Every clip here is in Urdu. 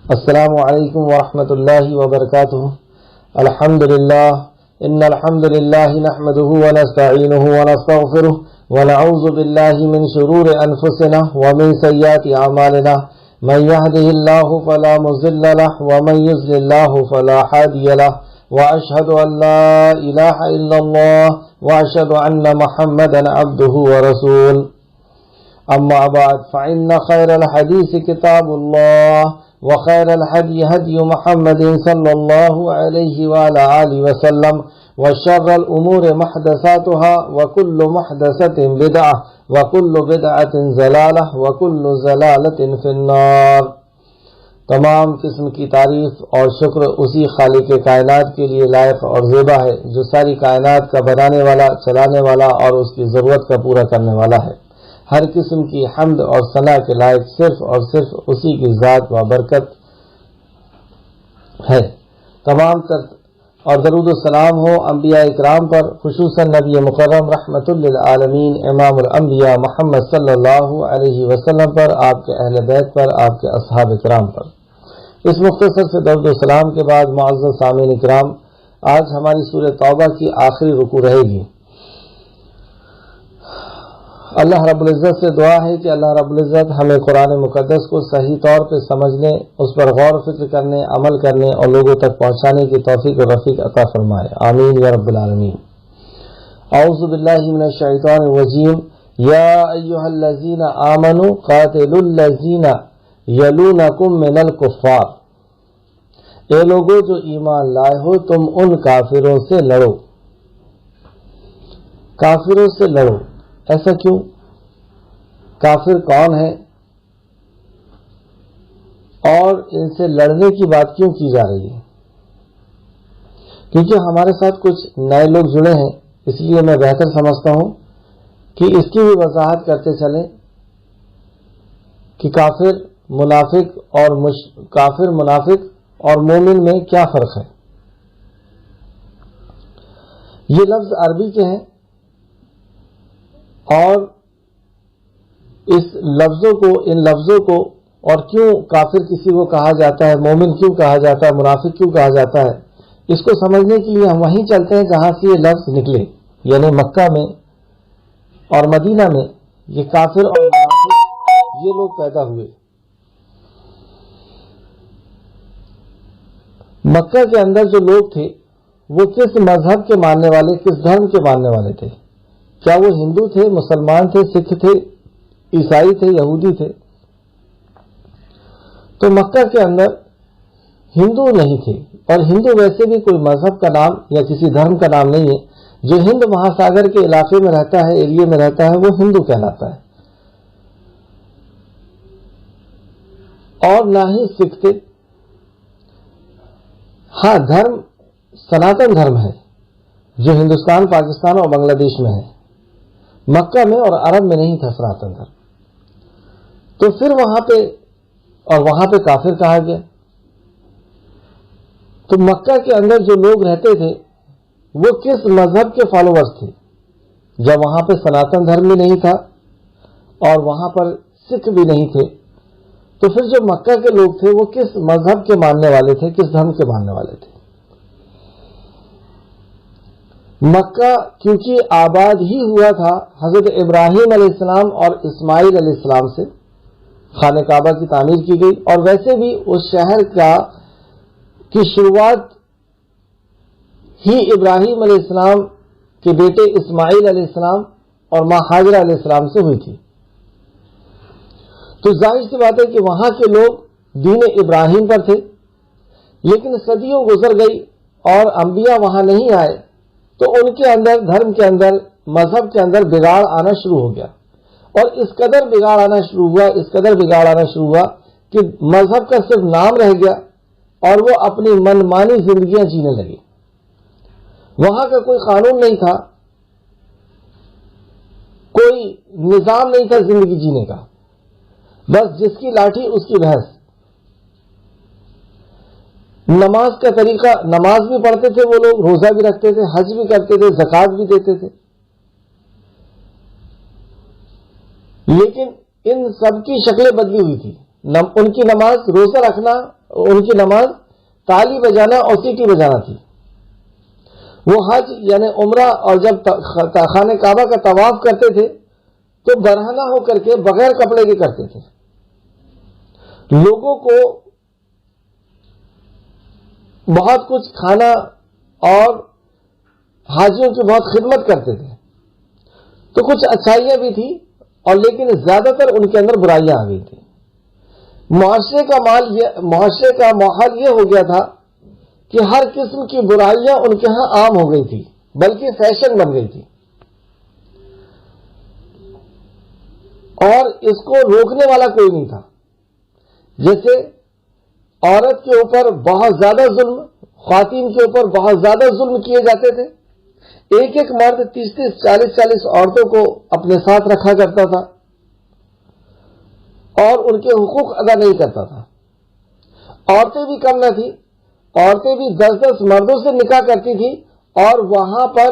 السلام علیکم ورحمۃ اللہ وبرکاتہ. الحمد للہ ان الحمد للہ نحمده ونستعینه ونستغفره ونعوذ باللہ من شرور انفسنا ومن سیئات اعمالنا من يهده الله فلا مضل له ومن يضلل الله فلا هادي له واشهد ان لا اله الا الله واشهد ان محمدا عبده ورسوله. اما بعد فان خير الحديث كتاب الله وخير الهدي هدي محمد صلى الله عليه وعلى آله وسلم وشر الأمور محدثاتها وكل محدثة بدعة وكل بدعة ضلالة وكل ضلالة في النار. تمام قسم کی تعریف اور شکر اسی خالق کائنات کے لیے لائق اور زیبا ہے جو ساری کائنات کا بنانے والا، چلانے والا اور اس کی ضرورت کا پورا کرنے والا ہے. ہر قسم کی حمد اور ثنا کے لائق صرف اور صرف اسی کی ذات و برکت ہے. تمام اور درود و سلام ہو انبیاء اکرام پر، خصوصاً نبی مکرم رحمت للعالمین امام الانبیاء محمد صلی اللہ علیہ وسلم پر، آپ کے اہل بیت پر، آپ کے اصحاب اکرام پر. اس مختصر سے درود و سلام کے بعد معزز سامعین اکرام، آج ہماری سورہ توبہ کی آخری رکوع رہے گی. اللہ رب العزت سے دعا ہے کہ اللہ رب العزت ہمیں قرآن مقدس کو صحیح طور پہ سمجھنے، اس پر غور و فکر کرنے، عمل کرنے اور لوگوں تک پہنچانے کی توفیق و رفیق عطا فرمائے. آمین یا رب العالمین. اعوذ باللہ من الشیطان الرجیم. یا ایھا الذین آمنوا قاتلوا الذین یلونکم من الکفار. اے لوگو جو ایمان لائے ہو، تم ان کافروں سے لڑو. کافروں سے لڑو. ایسا کیوں؟ کافر کون ہے اور ان سے لڑنے کی بات کیوں کی جا رہی ہے؟ کیونکہ ہمارے ساتھ کچھ نئے لوگ جڑے ہیں، اس لیے میں بہتر سمجھتا ہوں کہ اس کی بھی وضاحت کرتے چلیں کہ کافر منافق اور مومن میں کیا فرق ہے. یہ لفظ عربی کے ہیں اور ان لفظوں کو اور کیوں کافر کسی کو کہا جاتا ہے، مومن کیوں کہا جاتا ہے، منافق کیوں کہا جاتا ہے، اس کو سمجھنے کے لیے ہم وہیں چلتے ہیں جہاں سے یہ لفظ نکلے، یعنی مکہ میں اور مدینہ میں یہ کافر اور منافق یہ لوگ پیدا ہوئے. مکہ کے اندر جو لوگ تھے وہ کس مذہب کے ماننے والے، کس دھرم کے ماننے والے تھے؟ کیا وہ ہندو تھے، مسلمان تھے، سکھ تھے، عیسائی تھے، یہودی تھے؟ تو مکہ کے اندر ہندو نہیں تھے، اور ہندو ویسے بھی کوئی مذہب کا نام یا کسی دھرم کا نام نہیں ہے. جو ہند مہاساگر کے علاقے میں رہتا ہے، ایریے میں رہتا ہے، وہ ہندو کہلاتا ہے. اور نہ ہی سکھ تھے. ہاں، دھرم سناتن دھرم ہے جو ہندوستان، پاکستان اور بنگلہ دیش میں ہے. مکہ میں اور عرب میں نہیں تھا سناتن دھرم. تو پھر وہاں پہ کافر کہا گیا. تو مکہ کے اندر جو لوگ رہتے تھے وہ کس مذہب کے فالوورز تھے؟ جب وہاں پہ سناتن دھرم بھی نہیں تھا اور وہاں پر سکھ بھی نہیں تھے، تو پھر جو مکہ کے لوگ تھے وہ کس مذہب کے ماننے والے تھے، کس دھرم کے ماننے والے تھے؟ مکہ کیونکہ آباد ہی ہوا تھا حضرت ابراہیم علیہ السلام اور اسماعیل علیہ السلام سے، خانہ کعبہ کی تعمیر کی گئی. اور ویسے بھی اس شہر کی شروعات ہی ابراہیم علیہ السلام کے بیٹے اسماعیل علیہ السلام اور ماں ہاجرہ علیہ السلام سے ہوئی تھی. تو ظاہر سی بات ہے کہ وہاں کے لوگ دین ابراہیم پر تھے. لیکن صدیوں گزر گئی اور انبیاء وہاں نہیں آئے، تو ان کے اندر، دھرم کے اندر، مذہب کے اندر بگاڑ آنا شروع ہو گیا. اور اس قدر بگاڑ آنا شروع ہوا کہ مذہب کا صرف نام رہ گیا اور وہ اپنی منمانی زندگیاں جینے لگے. وہاں کا کوئی قانون نہیں تھا، کوئی نظام نہیں تھا زندگی جینے کا. بس جس کی لاٹھی اس کی بھینس. نماز کا طریقہ، نماز بھی پڑھتے تھے وہ لوگ، روزہ بھی رکھتے تھے، حج بھی کرتے تھے، زکوٰۃ بھی دیتے تھے. لیکن ان سب کی شکلیں بدلی ہوئی تھی. ان کی نماز، روزہ رکھنا ان کی نماز تالی بجانا اور سیٹی بجانا تھی. وہ حج یعنی عمرہ اور جب خانہ کعبہ کا طواف کرتے تھے تو برہنہ ہو کر کے بغیر کپڑے کے کرتے تھے. لوگوں کو بہت کچھ کھانا اور حاجیوں کی بہت خدمت کرتے تھے. تو کچھ اچھائیاں بھی تھیں اور لیکن زیادہ تر ان کے اندر برائیاں آ گئی تھیں. معاشرے کا ماحول یہ ہو گیا تھا کہ ہر قسم کی برائیاں ان کے ہاں عام ہو گئی تھی، بلکہ فیشن بن گئی تھی، اور اس کو روکنے والا کوئی نہیں تھا. جیسے عورت کے اوپر بہت زیادہ ظلم، خواتین کے اوپر بہت زیادہ ظلم کیے جاتے تھے. ایک ایک مرد 30-30 40-40 عورتوں کو اپنے ساتھ رکھا کرتا تھا اور ان کے حقوق ادا نہیں کرتا تھا. عورتیں بھی کم نہ تھیں، عورتیں بھی 10-10 مردوں سے نکاح کرتی تھی اور وہاں پر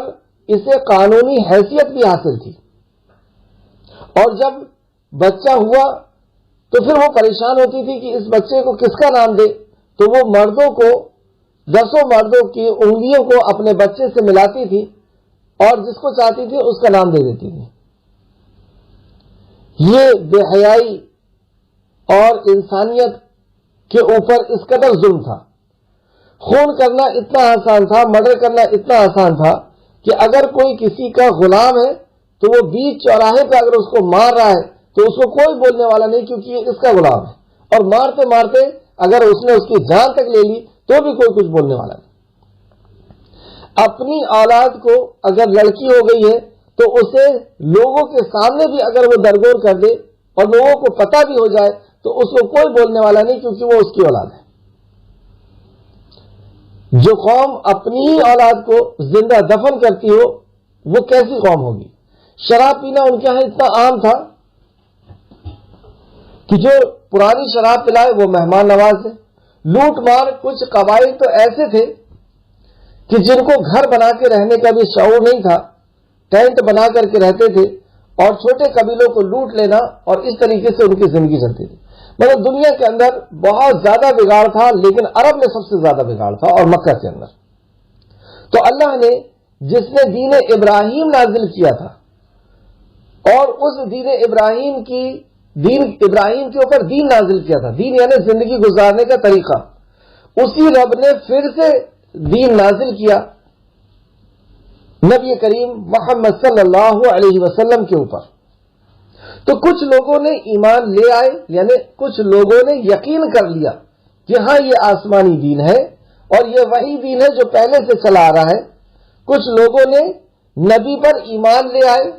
اسے قانونی حیثیت بھی حاصل تھی. اور جب بچہ ہوا تو پھر وہ پریشان ہوتی تھی کہ اس بچے کو کس کا نام دے، تو وہ مردوں کو 10 مردوں کی انگلیوں کو اپنے بچے سے ملاتی تھی اور جس کو چاہتی تھی اس کا نام دے دیتی تھی. یہ بے حیائی اور انسانیت کے اوپر اس قدر ظلم تھا. خون کرنا اتنا آسان تھا، مرڈر کرنا اتنا آسان تھا کہ اگر کوئی کسی کا غلام ہے تو وہ بیچ چوراہے پہ اگر اس کو مار رہا ہے تو اس کو کوئی بولنے والا نہیں، کیونکہ یہ اس کا غلام ہے. اور مارتے مارتے اگر اس نے اس کی جان تک لے لی تو بھی کوئی کچھ بولنے والا نہیں. اپنی اولاد کو اگر لڑکی ہو گئی ہے تو اسے لوگوں کے سامنے بھی اگر وہ درگور کر دے اور لوگوں کو پتہ بھی ہو جائے تو اس کو کوئی بولنے والا نہیں، کیونکہ وہ اس کی اولاد ہے. جو قوم اپنی ہی اولاد کو زندہ دفن کرتی ہو وہ کیسی قوم ہوگی. شراب پینا ان کے ہاں اتنا عام تھا کہ جو پرانی شراب پلائے وہ مہمان نواز ہے. لوٹ مار، کچھ قبائل تو ایسے تھے کہ جن کو گھر بنا کے رہنے کا بھی شعور نہیں تھا، ٹینٹ بنا کر کے رہتے تھے اور چھوٹے قبیلوں کو لوٹ لینا اور اس طریقے سے ان کی زندگی چلتی تھی. مطلب دنیا کے اندر بہت زیادہ بگاڑ تھا، لیکن عرب میں سب سے زیادہ بگاڑ تھا اور مکہ کے اندر. تو اللہ نے جس نے دین ابراہیم نازل کیا تھا اور اس دین ابراہیم کے اوپر دین نازل کیا تھا، دین یعنی زندگی گزارنے کا طریقہ، اسی رب نے پھر سے دین نازل کیا نبی کریم محمد صلی اللہ علیہ وسلم کے اوپر. تو کچھ لوگوں نے ایمان لے آئے، یعنی کچھ لوگوں نے یقین کر لیا کہ ہاں یہ آسمانی دین ہے اور یہ وہی دین ہے جو پہلے سے چلا آ رہا ہے. کچھ لوگوں نے نبی پر ایمان لے آئے،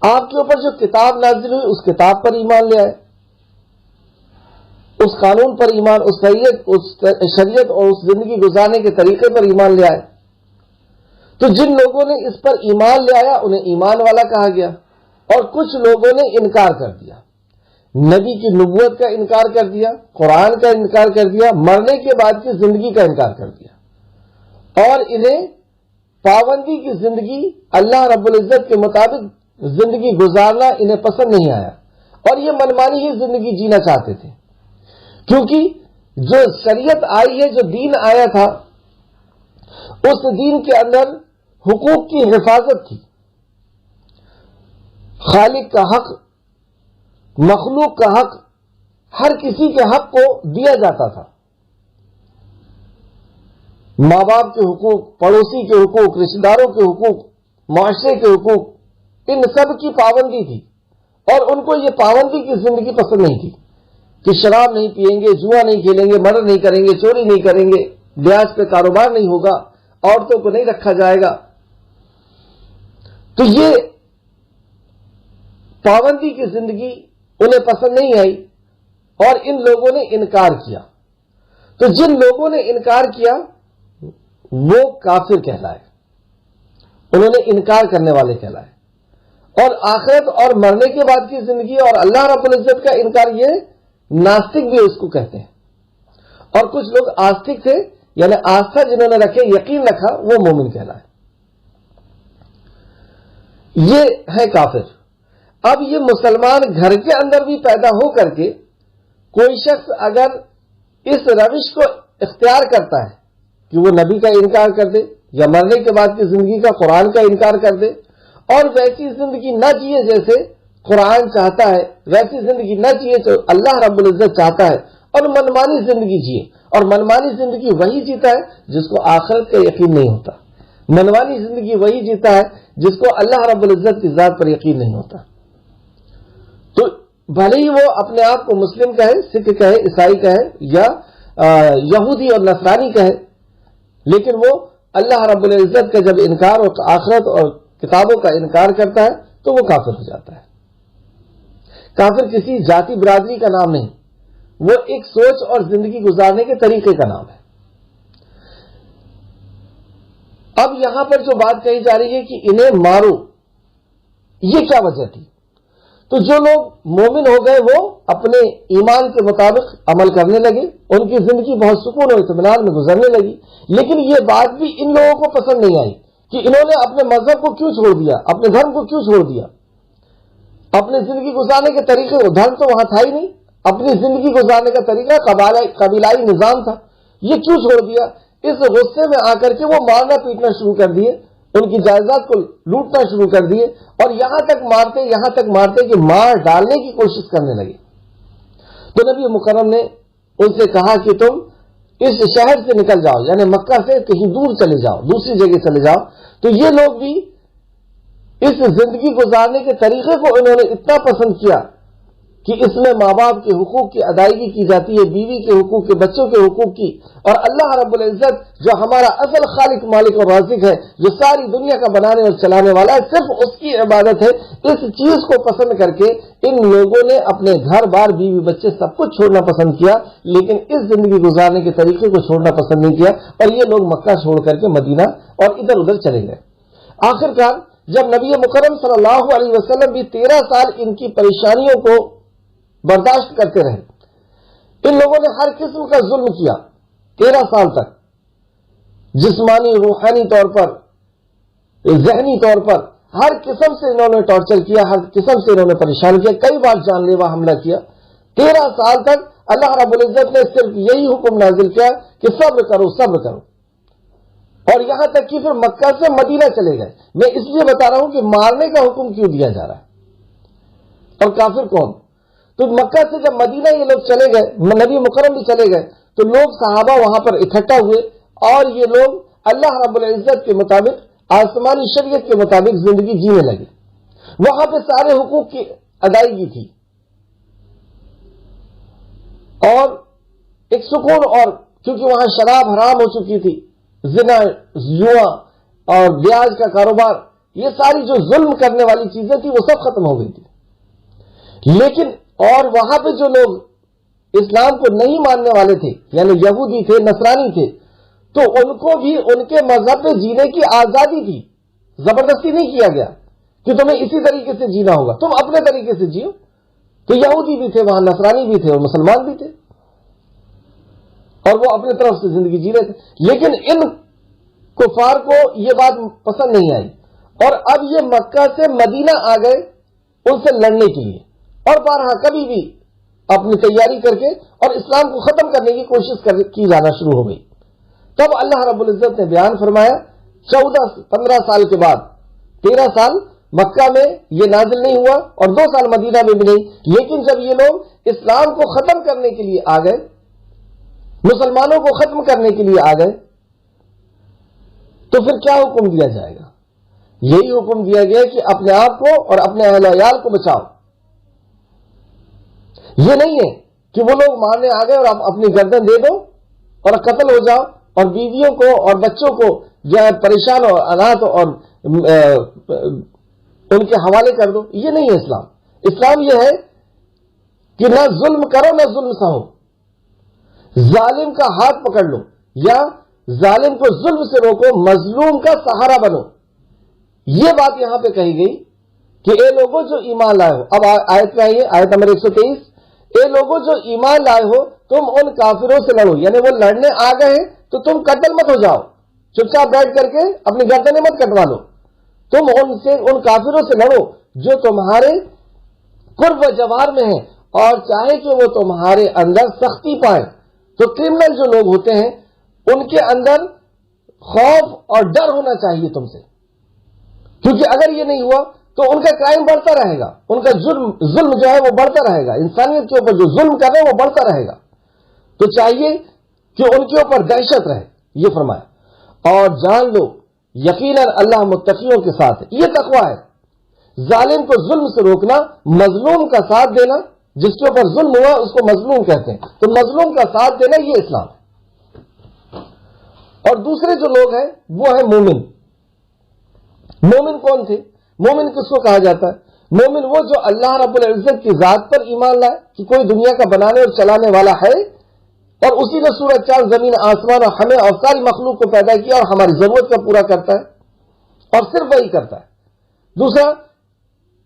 آپ کے اوپر جو کتاب نازل ہوئی اس کتاب پر ایمان لے آئے، اس قانون پر ایمان، اس شریعت اور اس زندگی گزارنے کے طریقے پر ایمان لے آئے. تو جن لوگوں نے اس پر ایمان لے آیا انہیں ایمان والا کہا گیا، اور کچھ لوگوں نے انکار کر دیا، نبی کی نبوت کا انکار کر دیا، قرآن کا انکار کر دیا، مرنے کے بعد کی زندگی کا انکار کر دیا، اور انہیں پابندی کی زندگی اللہ رب العزت کے مطابق زندگی گزارنا انہیں پسند نہیں آیا، اور یہ منمانی ہی زندگی جینا چاہتے تھے. کیونکہ جو شریعت آئی ہے، جو دین آیا تھا، اس دین کے اندر حقوق کی حفاظت تھی. خالق کا حق، مخلوق کا حق، ہر کسی کے حق کو دیا جاتا تھا. ماں باپ کے حقوق، پڑوسی کے حقوق، رشتہ داروں کے حقوق، معاشرے کے حقوق، ان سب کی پابندی تھی. اور ان کو یہ پابندی کی زندگی پسند نہیں تھی کہ شراب نہیں پیئیں گے، جوا نہیں کھیلیں گے، مرڈر نہیں کریں گے، چوری نہیں کریں گے، بیاج پہ کاروبار نہیں ہوگا، عورتوں کو نہیں رکھا جائے گا. تو یہ پابندی کی زندگی انہیں پسند نہیں آئی اور ان لوگوں نے انکار کیا. تو جن لوگوں نے انکار کیا وہ کافر کہلائے، انہوں نے انکار کرنے والے کہلائے. اور آخرت اور مرنے کے بعد کی زندگی اور اللہ رب العزت کا انکار، یہ ناستک بھی اس کو کہتے ہیں. اور کچھ لوگ آستک تھے، یعنی آستھا جنہوں نے رکھے، یقین رکھا، وہ مومن کہلائے. یہ ہے کافر. اب یہ مسلمان گھر کے اندر بھی پیدا ہو کر کے کوئی شخص اگر اس روش کو اختیار کرتا ہے کہ وہ نبی کا انکار کر دے یا مرنے کے بعد کی زندگی کا قرآن کا انکار کر دے اور ویسی زندگی نہ جیے جیسے قرآن چاہتا ہے، ویسی زندگی نہ جیے تو اللہ رب العزت چاہتا ہے، اور منمانی زندگی جیے. اور منمانی زندگی وہی جیتا ہے جس کو آخرت کا یقین نہیں ہوتا. منمانی زندگی وہی جیتا ہے جس کو اللہ رب العزت کی ذات پر یقین نہیں ہوتا. تو بھلے ہی وہ اپنے آپ کو مسلم کہے، سکھ کہے، عیسائی کہے یا یہودی اور نصرانی کہے، لیکن وہ اللہ رب العزت کا جب انکار اور آخرت اور کتابوں کا انکار کرتا ہے تو وہ کافر ہو جاتا ہے. کافر کسی ذاتی برادری کا نام نہیں، وہ ایک سوچ اور زندگی گزارنے کے طریقے کا نام ہے. اب یہاں پر جو بات کہی جا رہی ہے کہ انہیں مارو، یہ کیا وجہ تھی؟ تو جو لوگ مومن ہو گئے وہ اپنے ایمان کے مطابق عمل کرنے لگے، ان کی زندگی بہت سکون اور اطمینان میں گزرنے لگی. لیکن یہ بات بھی ان لوگوں کو پسند نہیں آئی کہ انہوں نے اپنے مذہب کو کیوں چھوڑ دیا، اپنے دھرم کو کیوں چھوڑ دیا، اپنی زندگی گزارنے کے طریقے، دھرم تو وہاں تھا ہی نہیں، اپنی زندگی گزارنے کا طریقہ قبیلائی نظام تھا، یہ کیوں چھوڑ دیا؟ اس غصے میں آ کر کے وہ مارنا پیٹنا شروع کر دیے، ان کی جائیداد کو لوٹنا شروع کر دیے، اور یہاں تک مارتے کہ مار ڈالنے کی کوشش کرنے لگے. تو نبی مکرم نے ان سے کہا کہ تم اس شہر سے نکل جاؤ، یعنی مکہ سے کہیں دور چلے جاؤ، دوسری جگہ چلے جاؤ. تو یہ لوگ بھی اس زندگی گزارنے کے طریقے کو انہوں نے اتنا پسند کیا کہ اس میں ماں باپ کے حقوق کی ادائیگی کی جاتی ہے، بیوی کے حقوق کے، بچوں کے حقوق کی، اور اللہ رب العزت جو ہمارا اصل خالق مالک اور رازق ہے، جو ساری دنیا کا بنانے اور چلانے والا ہے، صرف اس کی عبادت ہے. اس چیز کو پسند کر کے ان لوگوں نے اپنے گھر بار، بیوی بچے سب کچھ چھوڑنا پسند کیا، لیکن اس زندگی گزارنے کے طریقے کو چھوڑنا پسند نہیں کیا، اور یہ لوگ مکہ چھوڑ کر کے مدینہ اور ادھر ادھر چلے گئے. آخرکار جب نبی مکرم صلی اللہ علیہ وسلم بھی 13 سال ان کی پریشانیوں کو برداشت کرتے رہے، ان لوگوں نے ہر قسم کا ظلم کیا 13 سال تک، جسمانی، روحانی طور پر، ذہنی طور پر، ہر قسم سے انہوں نے ٹارچر کیا، ہر قسم سے انہوں نے پریشان کیا، کئی بار جان لیوا حملہ کیا. 13 سال تک اللہ رب العزت نے صرف یہی حکم نازل کیا کہ صبر کرو، صبر کرو. اور یہاں تک کہ پھر مکہ سے مدینہ چلے گئے. میں اس لیے بتا رہا ہوں کہ مارنے کا حکم کیوں دیا جا رہا ہے، اور کافر کون؟ تو مکہ سے جب مدینہ یہ لوگ چلے گئے، نبی مکرم بھی چلے گئے، تو لوگ صحابہ وہاں پر اکٹھا ہوئے، اور یہ لوگ اللہ رب العزت کے مطابق، آسمانی شریعت کے مطابق زندگی جینے لگے. وہاں پہ سارے حقوق کی ادائیگی تھی، اور ایک سکون، اور کیونکہ وہاں شراب حرام ہو چکی تھی، زنا، جوا اور بیاج کا کاروبار، یہ ساری جو ظلم کرنے والی چیزیں تھی وہ سب ختم ہو گئی تھی. لیکن اور وہاں پہ جو لوگ اسلام کو نہیں ماننے والے تھے، یعنی یہودی تھے، نصرانی تھے، تو ان کو بھی ان کے مذہب پہ جینے کی آزادی تھی. زبردستی نہیں کیا گیا کہ تمہیں اسی طریقے سے جینا ہوگا، تم اپنے طریقے سے جیو. تو یہودی بھی تھے وہاں، نصرانی بھی تھے، اور مسلمان بھی تھے، اور وہ اپنے طرف سے زندگی جی رہے تھے. لیکن ان کفار کو یہ بات پسند نہیں آئی، اور اب یہ مکہ سے مدینہ آ گئے ان سے لڑنے کے لیے، اور بارہا کبھی بھی اپنی تیاری کر کے اور اسلام کو ختم کرنے کی کوشش کی جانا شروع ہو گئی. تب اللہ رب العزت نے بیان فرمایا 15 سال کے بعد، 13 سال مکہ میں یہ نازل نہیں ہوا، اور 2 سال مدینہ میں بھی نہیں، لیکن جب یہ لوگ اسلام کو ختم کرنے کے لیے آ گئے، مسلمانوں کو ختم کرنے کے لیے آ گئے، تو پھر کیا حکم دیا جائے گا؟ یہی حکم دیا گیا کہ اپنے آپ کو اور اپنے اہل عیال کو بچاؤ. یہ نہیں ہے کہ وہ لوگ مارنے آ گئے اور آپ اپنی گردن دے دو اور قتل ہو جاؤ، اور بیویوں کو اور بچوں کو جو ہے پریشان اور اناتھ اور ان کے حوالے کر دو. یہ نہیں ہے اسلام. اسلام یہ ہے کہ نہ ظلم کرو نہ ظلم سہو، ظالم کا ہاتھ پکڑ لو یا ظالم کو ظلم سے روکو، مظلوم کا سہارا بنو. یہ بات یہاں پہ کہی گئی کہ اے لوگوں جو ایمان لائے ہو. اب آیت میں آئیے، آیت نمبر 123، اے لوگوں جو ایمان لائے ہو تم ان کافروں سے لڑو، یعنی وہ لڑنے آ گئے ہیں تو تم قتل مت ہو جاؤ، چپ چاپ بیٹھ کر کے اپنی گردنیں مت کٹوا لو. تم ان کافروں سے لڑو جو تمہارے قرب و جوار میں ہیں، اور چاہے کہ وہ تمہارے اندر سختی پائیں تو کرمنل جو لوگ ہوتے ہیں ان کے اندر خوف اور ڈر ہونا چاہیے تم سے، کیونکہ اگر یہ نہیں ہوا تو ان کا کرائم بڑھتا رہے گا، ان کا ظلم جو ہے وہ بڑھتا رہے گا، انسانیت کے اوپر جو ظلم کر رہے ہیں وہ بڑھتا رہے گا. تو چاہیے کہ ان کے اوپر دہشت رہے. یہ فرمایا اور جان لو یقیناً اللہ متقیوں کے ساتھ ہے. یہ تقویٰ ہے. ظالم کو ظلم سے روکنا، مظلوم کا ساتھ دینا، جس کے اوپر ظلم ہوا اس کو مظلوم کہتے ہیں، تو مظلوم کا ساتھ دینا یہ اسلام ہے. اور دوسرے جو لوگ ہیں وہ ہے مومن. مومن کون تھے؟ مومن کس کو کہا جاتا ہے؟ مومن وہ جو اللہ رب العزت کی ذات پر ایمان لائے کہ کوئی دنیا کا بنانے اور چلانے والا ہے، اور اسی نے سورج چاند زمین آسمان اور ہمیں اور ساری مخلوق کو پیدا کیا اور ہماری ضرورت کا پورا کرتا ہے، اور صرف وہی کرتا ہے. دوسرا،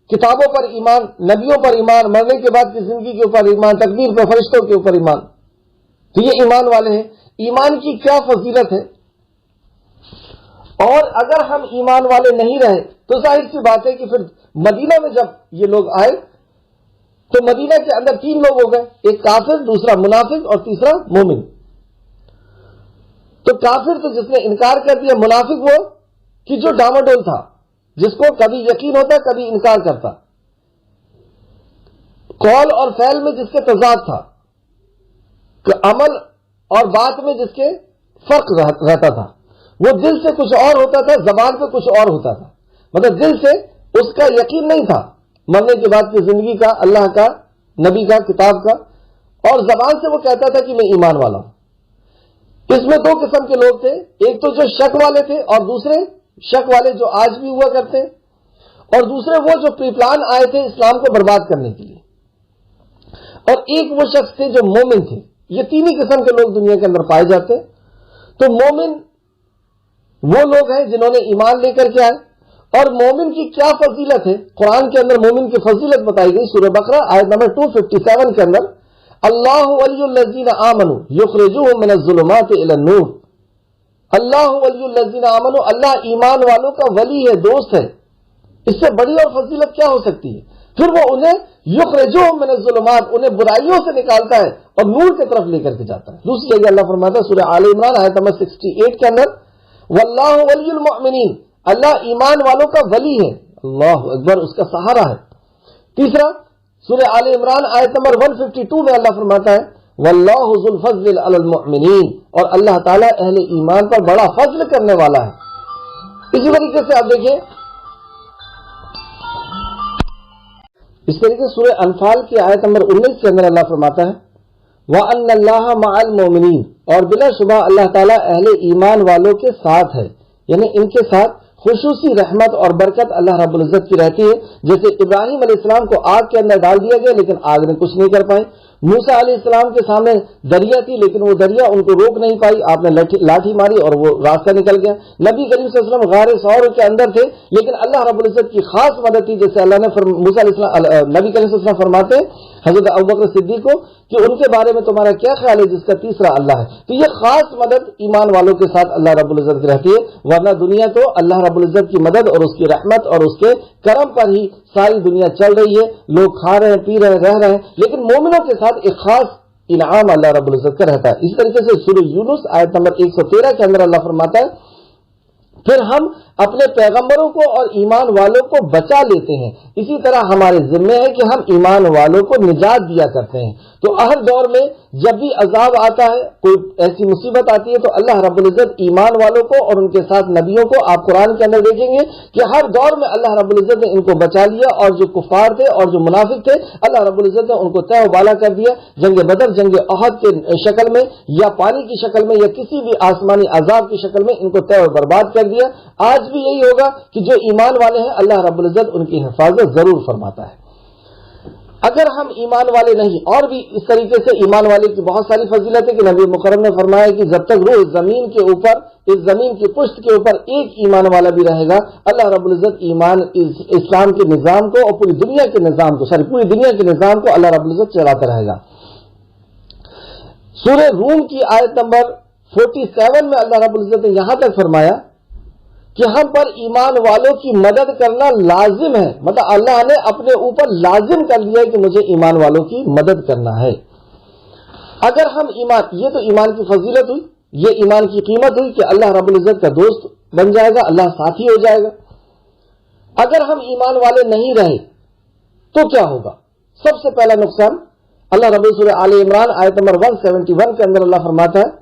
کتابوں پر ایمان، نبیوں پر ایمان، مرنے کے بعد کی زندگی کے اوپر ایمان، تقدیر پر، فرشتوں کے اوپر ایمان. تو یہ ایمان والے ہیں. ایمان کی کیا فضیلت ہے؟ اور اگر ہم ایمان والے نہیں رہے تو ظاہر سی بات ہے کہ پھر مدینہ میں جب یہ لوگ آئے تو مدینہ کے اندر 3 لوگ ہو گئے، ایک کافر، دوسرا منافق اور تیسرا مومن. تو کافر تو جس نے انکار کر دیا، منافق وہ کہ جو ڈاماڈول تھا، جس کو کبھی یقین ہوتا کبھی انکار کرتا، قول اور فعل میں جس کے تضاد تھا، کہ عمل اور بات میں جس کے فرق رہتا تھا، وہ دل سے کچھ اور ہوتا تھا، زبان پہ کچھ اور ہوتا تھا. مطلب دل سے اس کا یقین نہیں تھا مرنے کے بعد کی زندگی کا، اللہ کا، نبی کا، کتاب کا، اور زبان سے وہ کہتا تھا کہ میں ایمان والا ہوں. اس میں 2 قسم کے لوگ تھے، ایک تو جو شک والے تھے اور دوسرے شک والے جو آج بھی ہوا کرتے ہیں، اور دوسرے وہ جو پری پلان آئے تھے اسلام کو برباد کرنے کے لیے، اور ایک وہ شخص تھے جو مومن تھے. یہ 3 ہی قسم کے لوگ دنیا کے اندر پائے جاتے ہیں. تو مومن وہ لوگ ہیں جنہوں نے ایمان لے کر کے آئے. اور مومن کی کیا فضیلت ہے؟ قرآن کے اندر مومن کی فضیلت بتائی گئی سورہ بقرہ آیت نمبر 257 کے اندر، اللہ ولی الذین آمنوا یخرجوہم من الظلمات الی النور. اللہ ولی الذین آمنوا، اللہ ایمان والوں کا ولی ہے، دوست ہے. اس سے بڑی اور فضیلت کیا ہو سکتی ہے؟ پھر وہ انہیں یخرجوہم من الظلمات، انہیں برائیوں سے نکالتا ہے اور نور کی طرف لے کر کے جاتا ہے. دوسری جگہ اللہ فرماتا ہے سورہ آل عمران آیت نمبر 68 کے اندر، واللہ ولی المؤمنین، اللہ ایمان والوں کا ولی ہے، اللہ اکبر، اس کا سہارا ہے. تیسرا، سورہ آل عمران آیت نمبر 152 میں اللہ فرماتا ہے واللہ ذو الفضل علی المؤمنین، اور اللہ تعالیٰ اہل ایمان پر بڑا فضل کرنے والا ہے. اسی طریقے سے آپ دیکھیں، اس طریقے سے سورہ انفال کی آیت نمبر 19 کے اندر اللہ فرماتا ہے وَأَنَّ اللَّهَ مَعَ الْمُؤْمِنِينَ، اور بلا شبہ اللہ تعالیٰ اہل ایمان والوں کے ساتھ ہے، یعنی ان کے ساتھ خصوصی رحمت اور برکت اللہ رب العزت کی رہتی ہے. جیسے ابراہیم علیہ السلام کو آگ کے اندر ڈال دیا گیا لیکن آگ نے کچھ نہیں کر پائی. موسیٰ علیہ السلام کے سامنے دریا تھی لیکن وہ دریا ان کو روک نہیں پائی، آپ نے لاٹھی ماری اور وہ راستہ نکل گیا. نبی کریم صلی اللہ علیہ وسلم غار ثور کے اندر تھے لیکن اللہ رب العزت کی خاص مدد تھی. جیسے اللہ نے موسیٰ علیہ السلام، نبی کریم صلی اللہ علیہ وسلم فرماتے ہیں حضرت ابوبکر صدیق کو کہ ان کے بارے میں تمہارا کیا خیال ہے جس کا تیسرا اللہ ہے. تو یہ خاص مدد ایمان والوں کے ساتھ اللہ رب العزت کی رہتی ہے، ورنہ دنیا تو اللہ رب العزت کی مدد اور اس کی رحمت اور اس کے کرم پر ہی ساری دنیا چل رہی ہے. لوگ کھا رہے ہیں، پی رہے ہیں، رہ رہے ہیں، لیکن مومنوں کے ساتھ ایک خاص انعام اللہ رب العزت کا رہتا ہے. اسی طریقے سے سورہ یونس آیت نمبر 113 کے اندر اللہ فرماتا ہے پھر ہم اپنے پیغمبروں کو اور ایمان والوں کو بچا لیتے ہیں، اسی طرح ہمارے ذمہ ہے کہ ہم ایمان والوں کو نجات دیا کرتے ہیں. تو ہر دور میں جب بھی عذاب آتا ہے، کوئی ایسی مصیبت آتی ہے، تو اللہ رب العزت ایمان والوں کو اور ان کے ساتھ نبیوں کو، آپ قرآن کے اندر دیکھیں گے کہ ہر دور میں اللہ رب العزت نے ان کو بچا لیا، اور جو کفار تھے اور جو منافق تھے اللہ رب العزت نے ان کو تہ و بالا کر دیا. جنگ بدر، جنگ احد کے شکل میں یا پانی کی شکل میں یا کسی بھی آسمانی عذاب کی شکل میں ان کو تہ و برباد کر دیا. آج بھی یہی ہوگا کہ جو ایمان والے ہیں اللہ رب العزت ان کی حفاظت ضرور فرماتا ہے. اگر ہم ایمان والے نہیں، اور بھی اس طریقے سے ایمان والے کی بہت ساری فضیلت ہے کہ نبی مکرم نے فرمایا کہ جب تک روح زمین کے اوپر، اس زمین کی پشت کے اوپر ایک ایمان والا بھی رہے گا، اللہ رب العزت ایمان اسلام کے نظام کو اور پوری دنیا کے نظام کو، پوری دنیا کے نظام کو اللہ رب العزت چلاتا رہے گا. سورہ روم کی آیت نمبر 47 میں اللہ رب العزت نے یہاں تک فرمایا کہ ہم پر ایمان والوں کی مدد کرنا لازم ہے، مطلب اللہ نے اپنے اوپر لازم کر لیا ہے کہ مجھے ایمان والوں کی مدد کرنا ہے. اگر ہم ایمان، یہ تو ایمان کی فضیلت ہوئی، یہ ایمان کی قیمت ہوئی کہ اللہ رب العزت کا دوست بن جائے گا، اللہ ساتھی ہو جائے گا۔ اگر ہم ایمان والے نہیں رہے تو کیا ہوگا؟ سب سے پہلا نقصان اللہ رب سورہ آل عمران آیت نمبر 171 کے اندر اللہ فرماتا ہے،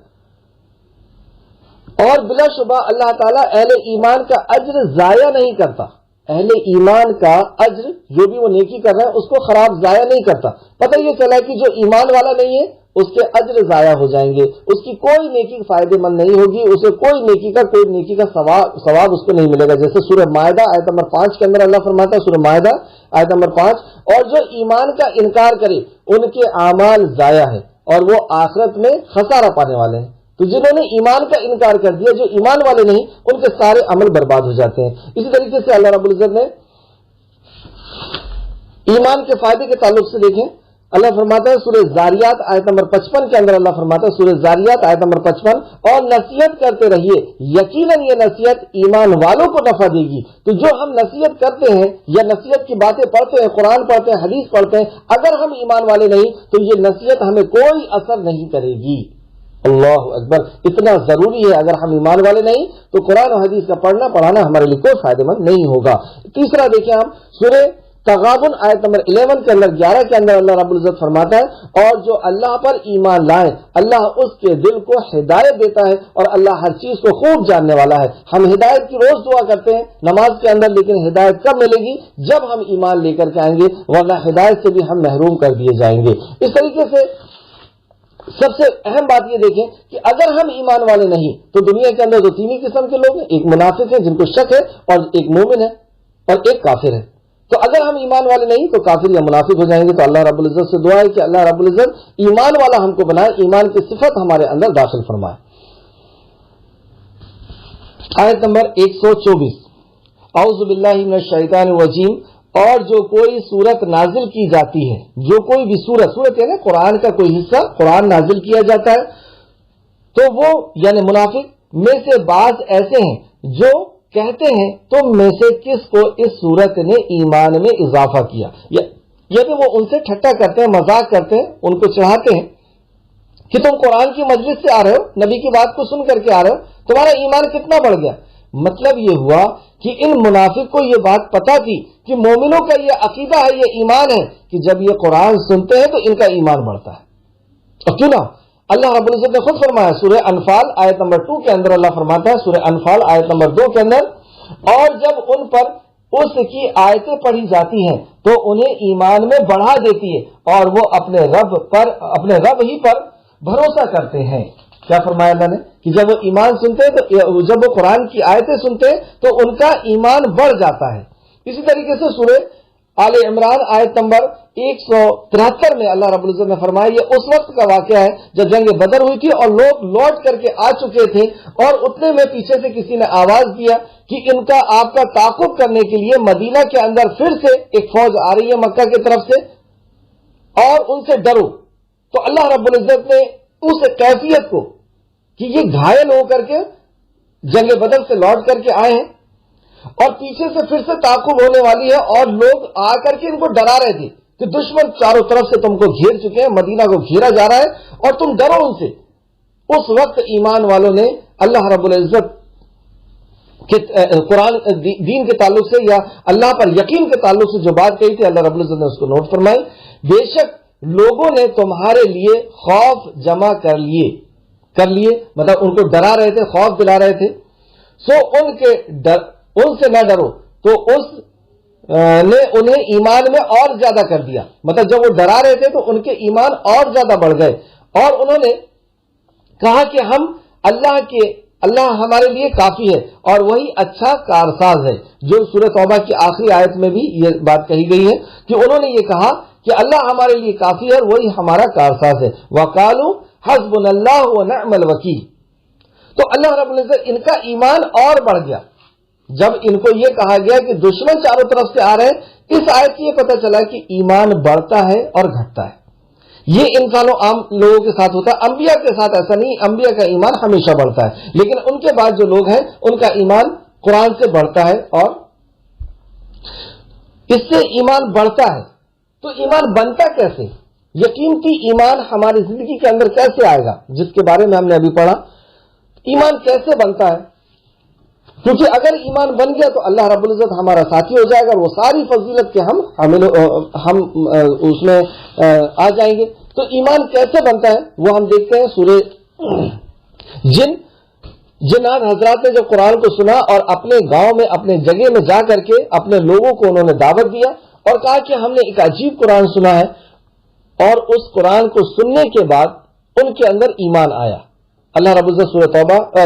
اور بلا شبہ اللہ تعالیٰ اہل ایمان کا اجر ضائع نہیں کرتا، اہل ایمان کا اجر جو بھی وہ نیکی کر رہا ہے اس کو خراب ضائع نہیں کرتا۔ پتہ یہ چلا کہ جو ایمان والا نہیں ہے اس کے اجر ضائع ہو جائیں گے، اس کی کوئی نیکی فائدے مند نہیں ہوگی، اسے کوئی نیکی کا ثواب اس کو نہیں ملے گا۔ جیسے سورہ مائدہ آیت نمبر 5 کے اندر اللہ فرماتا ہے، سورہ مائدہ آیت نمبر 5، اور جو ایمان کا انکار کرے ان کے اعمال ضائع ہے اور وہ آخرت میں خسارہ پانے والے ہیں۔ تو جنہوں نے ایمان کا انکار کر دیا، جو ایمان والے نہیں، ان کے سارے عمل برباد ہو جاتے ہیں۔ اسی طریقے سے اللہ رب العزت نے ایمان کے فائدے کے تعلق سے دیکھیں، اللہ فرماتا ہے سورہ زاریات آیت نمبر 55 کے اندر اللہ فرماتا ہے، سورہ زاریات آیت نمبر 55، اور نصیحت کرتے رہیے، یقیناً یہ نصیحت ایمان والوں کو نفع دے گی۔ تو جو ہم نصیحت کرتے ہیں یا نصیحت کی باتیں پڑھتے ہیں، قرآن پڑھتے ہیں، حدیث پڑھتے ہیں، اگر ہم ایمان والے نہیں تو یہ نصیحت ہمیں کوئی اثر نہیں کرے گی۔ اللہ اکبر، اتنا ضروری ہے، اگر ہم ایمان والے نہیں تو قرآن و حدیث کا پڑھنا پڑھانا ہمارے لیے کوئی فائدہ مند نہیں ہوگا۔ تیسرا دیکھیں ہم سورہ تغابن آیت نمبر 11 کے اندر 11 کے اندر اللہ رب العزت فرماتا ہے، اور جو اللہ پر ایمان لائے اللہ اس کے دل کو ہدایت دیتا ہے، اور اللہ ہر چیز کو خوب جاننے والا ہے۔ ہم ہدایت کی روز دعا کرتے ہیں نماز کے اندر، لیکن ہدایت کب ملے گی؟ جب ہم ایمان لے کر کے آئیں گے، ورنہ ہدایت سے بھی ہم محروم کر دیے جائیں گے۔ اس طریقے سے سب سے اہم بات یہ دیکھیں کہ اگر ہم ایمان والے نہیں تو دنیا کے اندر 2 ہی قسم کے لوگ ہیں، ایک منافق ہے جن کو شک ہے، اور ایک مومن ہے، اور ایک کافر ہے۔ تو اگر ہم ایمان والے نہیں تو کافر یا منافق ہو جائیں گے۔ تو اللہ رب العزت سے دعا ہے کہ اللہ رب العزت ایمان والا ہم کو بنائے، ایمان کی صفت ہمارے اندر داخل فرمائے۔ آیت نمبر 124، اعوذ باللہ من الشیطان الرجیم، اور جو کوئی سورت نازل کی جاتی ہے، جو کوئی بھی سورت ہے نا قرآن کا کوئی حصہ قرآن نازل کیا جاتا ہے، تو وہ یعنی منافق میں سے بعض ایسے ہیں جو کہتے ہیں تم میں سے کس کو اس سورت نے ایمان میں اضافہ کیا، یعنی وہ ان سے ٹھٹا کرتے ہیں، مذاق کرتے ہیں، ان کو چڑھاتے ہیں کہ تم قرآن کی مجلس سے آ رہے ہو، نبی کی بات کو سن کر کے آ رہے ہو، تمہارا ایمان کتنا بڑھ گیا۔ مطلب یہ ہوا کہ ان منافق کو یہ بات پتا تھی کہ مومنوں کا یہ عقیدہ ہے، یہ ایمان ہے کہ جب یہ قرآن سنتے ہیں تو ان کا ایمان بڑھتا ہے۔ اور کیوں نہ اللہ رب العزت نے خود فرمایا سورہ انفال آیت نمبر 2 کے اندر، اللہ فرماتا ہے سورہ انفال آیت نمبر 2 کے اندر، اور جب ان پر اس کی آیتیں پڑھی جاتی ہیں تو انہیں ایمان میں بڑھا دیتی ہے، اور وہ اپنے رب ہی پر بھروسہ کرتے ہیں۔ کیا فرمایا اللہ نے کہ جب وہ ایمان سنتے ہیں تو جب وہ قرآن کی آیتیں سنتے ہیں تو ان کا ایمان بڑھ جاتا ہے۔ اسی طریقے سے سورہ آل عمران آیت نمبر 173 میں اللہ رب العزت نے فرمایا، یہ اس وقت کا واقعہ ہے جب جنگ بدر ہوئی تھی اور لوگ لوٹ کر کے آ چکے تھے، اور اتنے میں پیچھے سے کسی نے آواز دیا کہ ان کا آپ کا تعاقب کرنے کے لیے مدینہ کے اندر پھر سے ایک فوج آ رہی ہے مکہ کی طرف سے، اور ان سے ڈرو۔ تو اللہ رب العزت نے اس کیفیت کو کہ یہ گھائل ہو کر کے جنگ بدر سے لوٹ کر کے آئے ہیں اور پیچھے سے پھر سے تعاقب ہونے والی ہے، اور لوگ آ کر کے ان کو ڈرا رہے تھے کہ دشمن چاروں طرف سے تم کو گھیر چکے ہیں، مدینہ کو گھیرا جا رہا ہے اور تم ڈرو ان سے۔ اس وقت ایمان والوں نے اللہ رب العزت کے قرآن دین کے تعلق سے یا اللہ پر یقین کے تعلق سے جو بات کہی تھی، اللہ رب العزت نے اس کو نوٹ فرمائی، بے شک لوگوں نے تمہارے لیے خوف جمع کر لیے، مطلب ان کو ڈرا رہے تھے، خوف دلا رہے تھے، سو ان سے نہ ڈرو، تو اس نے انہیں ایمان میں اور زیادہ کر دیا۔ مطلب جب وہ ڈرا رہے تھے تو ان کے ایمان اور زیادہ بڑھ گئے، اور انہوں نے کہا کہ اللہ ہمارے لیے کافی ہے اور وہی اچھا کارساز ہے، جو سورہ توبہ کی آخری آیت میں بھی یہ بات کہی گئی ہے کہ انہوں نے یہ کہا کہ اللہ ہمارے لیے کافی ہے اور وہی ہمارا کارساز ہے۔ وَقَالُوا حَسْبُنَا اللَّهُ وَنِعْمَ الْوَكِيلُ۔ تو اللہ رب العزت ان کا ایمان اور بڑھ گیا جب ان کو یہ کہا گیا کہ دشمن چاروں طرف سے آ رہے ہیں۔ اس آیت سے یہ پتہ چلا کہ ایمان بڑھتا ہے اور گھٹتا ہے، یہ انسانوں عام لوگوں کے ساتھ ہوتا ہے، انبیاء کے ساتھ ایسا نہیں، انبیاء کا ایمان ہمیشہ بڑھتا ہے، لیکن ان کے بعد جو لوگ ہیں ان کا ایمان قرآن سے بڑھتا ہے اور اس سے ایمان بڑھتا ہے۔ تو ایمان بنتا کیسے؟ یقینی ایمان ہماری زندگی کے اندر کیسے آئے گا، جس کے بارے میں ہم نے ابھی پڑھا. ایمان کیسے بنتا ہے؟ کیونکہ اگر ایمان بن گیا تو اللہ رب العزت ہمارا ساتھی ہو جائے گا اور وہ ساری فضیلت کے ہم اس میں آ جائیں گے. تو ایمان کیسے بنتا ہے وہ ہم دیکھتے ہیں. سورہ جنات حضرات نے جب قرآن کو سنا اور اپنے گاؤں میں اپنے جگہ میں جا کر کے اپنے لوگوں کو انہوں نے دعوت دیا اور کہا کہ ہم نے ایک عجیب قرآن سنا ہے، اور اس قرآن کو سننے کے بعد ان کے اندر ایمان آیا. اللہ رب العزت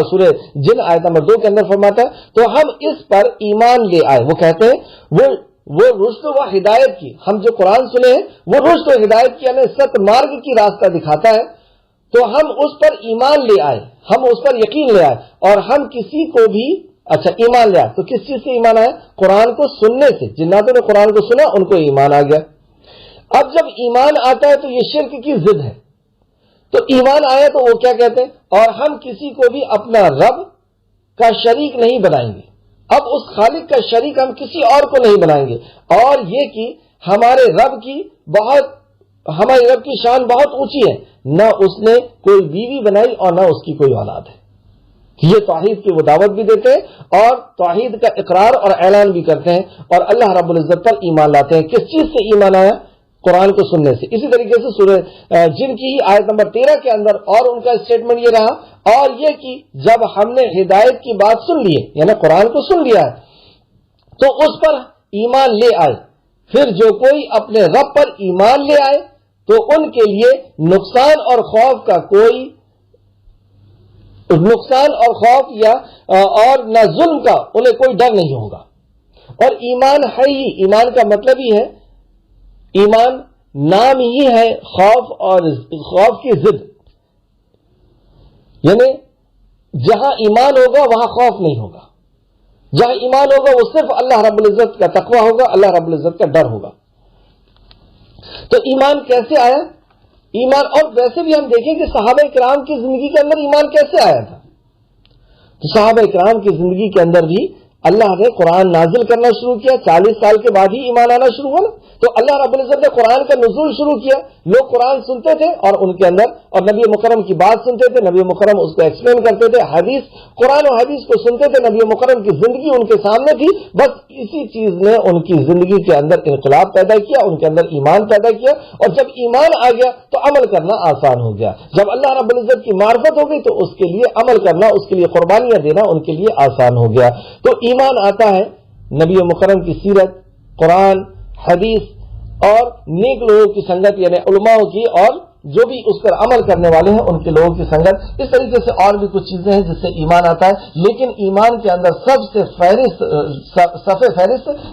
سورہ جن آیت نمبر 2 کے اندر فرماتا ہے تو ہم اس پر ایمان لے آئے. وہ کہتے ہیں وہ رشد و ہدایت کی، ہم جو قرآن سنے ہیں وہ رشد و ہدایت کی یعنی ست مارگ کی راستہ دکھاتا ہے، تو ہم اس پر ایمان لے آئے، ہم اس پر یقین لے آئے. اور ہم کسی کو بھی ایمان لے آئے تو کس چیز سے ایمان آیا؟ قرآن کو سننے سے. جناتوں نے قرآن کو سنا، ان کو ایمان آ گیا. اب جب ایمان آتا ہے تو یہ شرک کی ضد ہے. تو ایمان آیا تو وہ کیا کہتے ہیں؟ اور ہم کسی کو بھی اپنا رب کا شریک نہیں بنائیں گے. اب اس خالق کا شریک ہم کسی اور کو نہیں بنائیں گے. اور یہ کہ ہمارے رب کی شان بہت اونچی ہے، نہ اس نے کوئی بیوی بنائی اور نہ اس کی کوئی اولاد ہے. یہ توحید کی وہ دعوت بھی دیتے ہیں اور توحید کا اقرار اور اعلان بھی کرتے ہیں اور اللہ رب العزت پر ایمان لاتے ہیں. کس چیز سے ایمان آیا؟ قرآن کو سننے سے. اسی طریقے سے سورہ جن کی ہی آیت نمبر 13 کے اندر اور ان کا اسٹیٹمنٹ یہ رہا، اور یہ کہ جب ہم نے ہدایت کی بات سن لی یعنی قرآن کو سن لیا ہے تو اس پر ایمان لے آئے. پھر جو کوئی اپنے رب پر ایمان لے آئے تو ان کے لیے نقصان اور خوف یا اور نہ ظلم کا انہیں کوئی ڈر نہیں ہوگا. اور ایمان ہے ہی، ایمان کا مطلب ہی ہے، ایمان نام ہی ہے خوف کی ضد. یعنی جہاں ایمان ہوگا وہاں خوف نہیں ہوگا، جہاں ایمان ہوگا وہ صرف اللہ رب العزت کا تقوی ہوگا، اللہ رب العزت کا ڈر ہوگا. تو ایمان کیسے آیا؟ ایمان، اور ویسے بھی ہم دیکھیں کہ صحابہ کرام کی زندگی کے اندر ایمان کیسے آیا تھا. تو صحابہ کرام کی زندگی کے اندر بھی اللہ نے قرآن نازل کرنا شروع کیا. 40 سال کے بعد ہی ایمان آنا شروع ہوا نا. تو اللہ رب العزت نے قرآن کا نزول شروع کیا. لوگ قرآن سنتے تھے اور ان کے اندر اور نبی مکرم کی بات سنتے تھے، نبی مکرم اس کو ایکسپلین کرتے تھے. قرآن و حدیث کو سنتے تھے، نبی مکرم کی زندگی ان کے سامنے تھی. بس اسی چیز نے ان کی زندگی کے اندر انقلاب پیدا کیا، ان کے اندر ایمان پیدا کیا. اور جب ایمان آ گیا تو عمل کرنا آسان ہو گیا. جب اللہ رب العزت کی معرفت ہو گئی تو اس کے لیے عمل کرنا، اس کے لیے قربانیاں دینا ان کے لیے آسان ہو گیا. تو ایمان آتا ہے نبی مکرم کی سیرت، قرآن، حدیث اور نیک لوگوں کی سنگت یعنی علماء کی، اور جو بھی اس پر عمل کرنے والے ہیں ان کے لوگوں کی سنگت. اس طریقے سے اور بھی کچھ چیزیں ہیں جس سے ایمان آتا ہے. لیکن ایمان کے اندر سب سے فہرست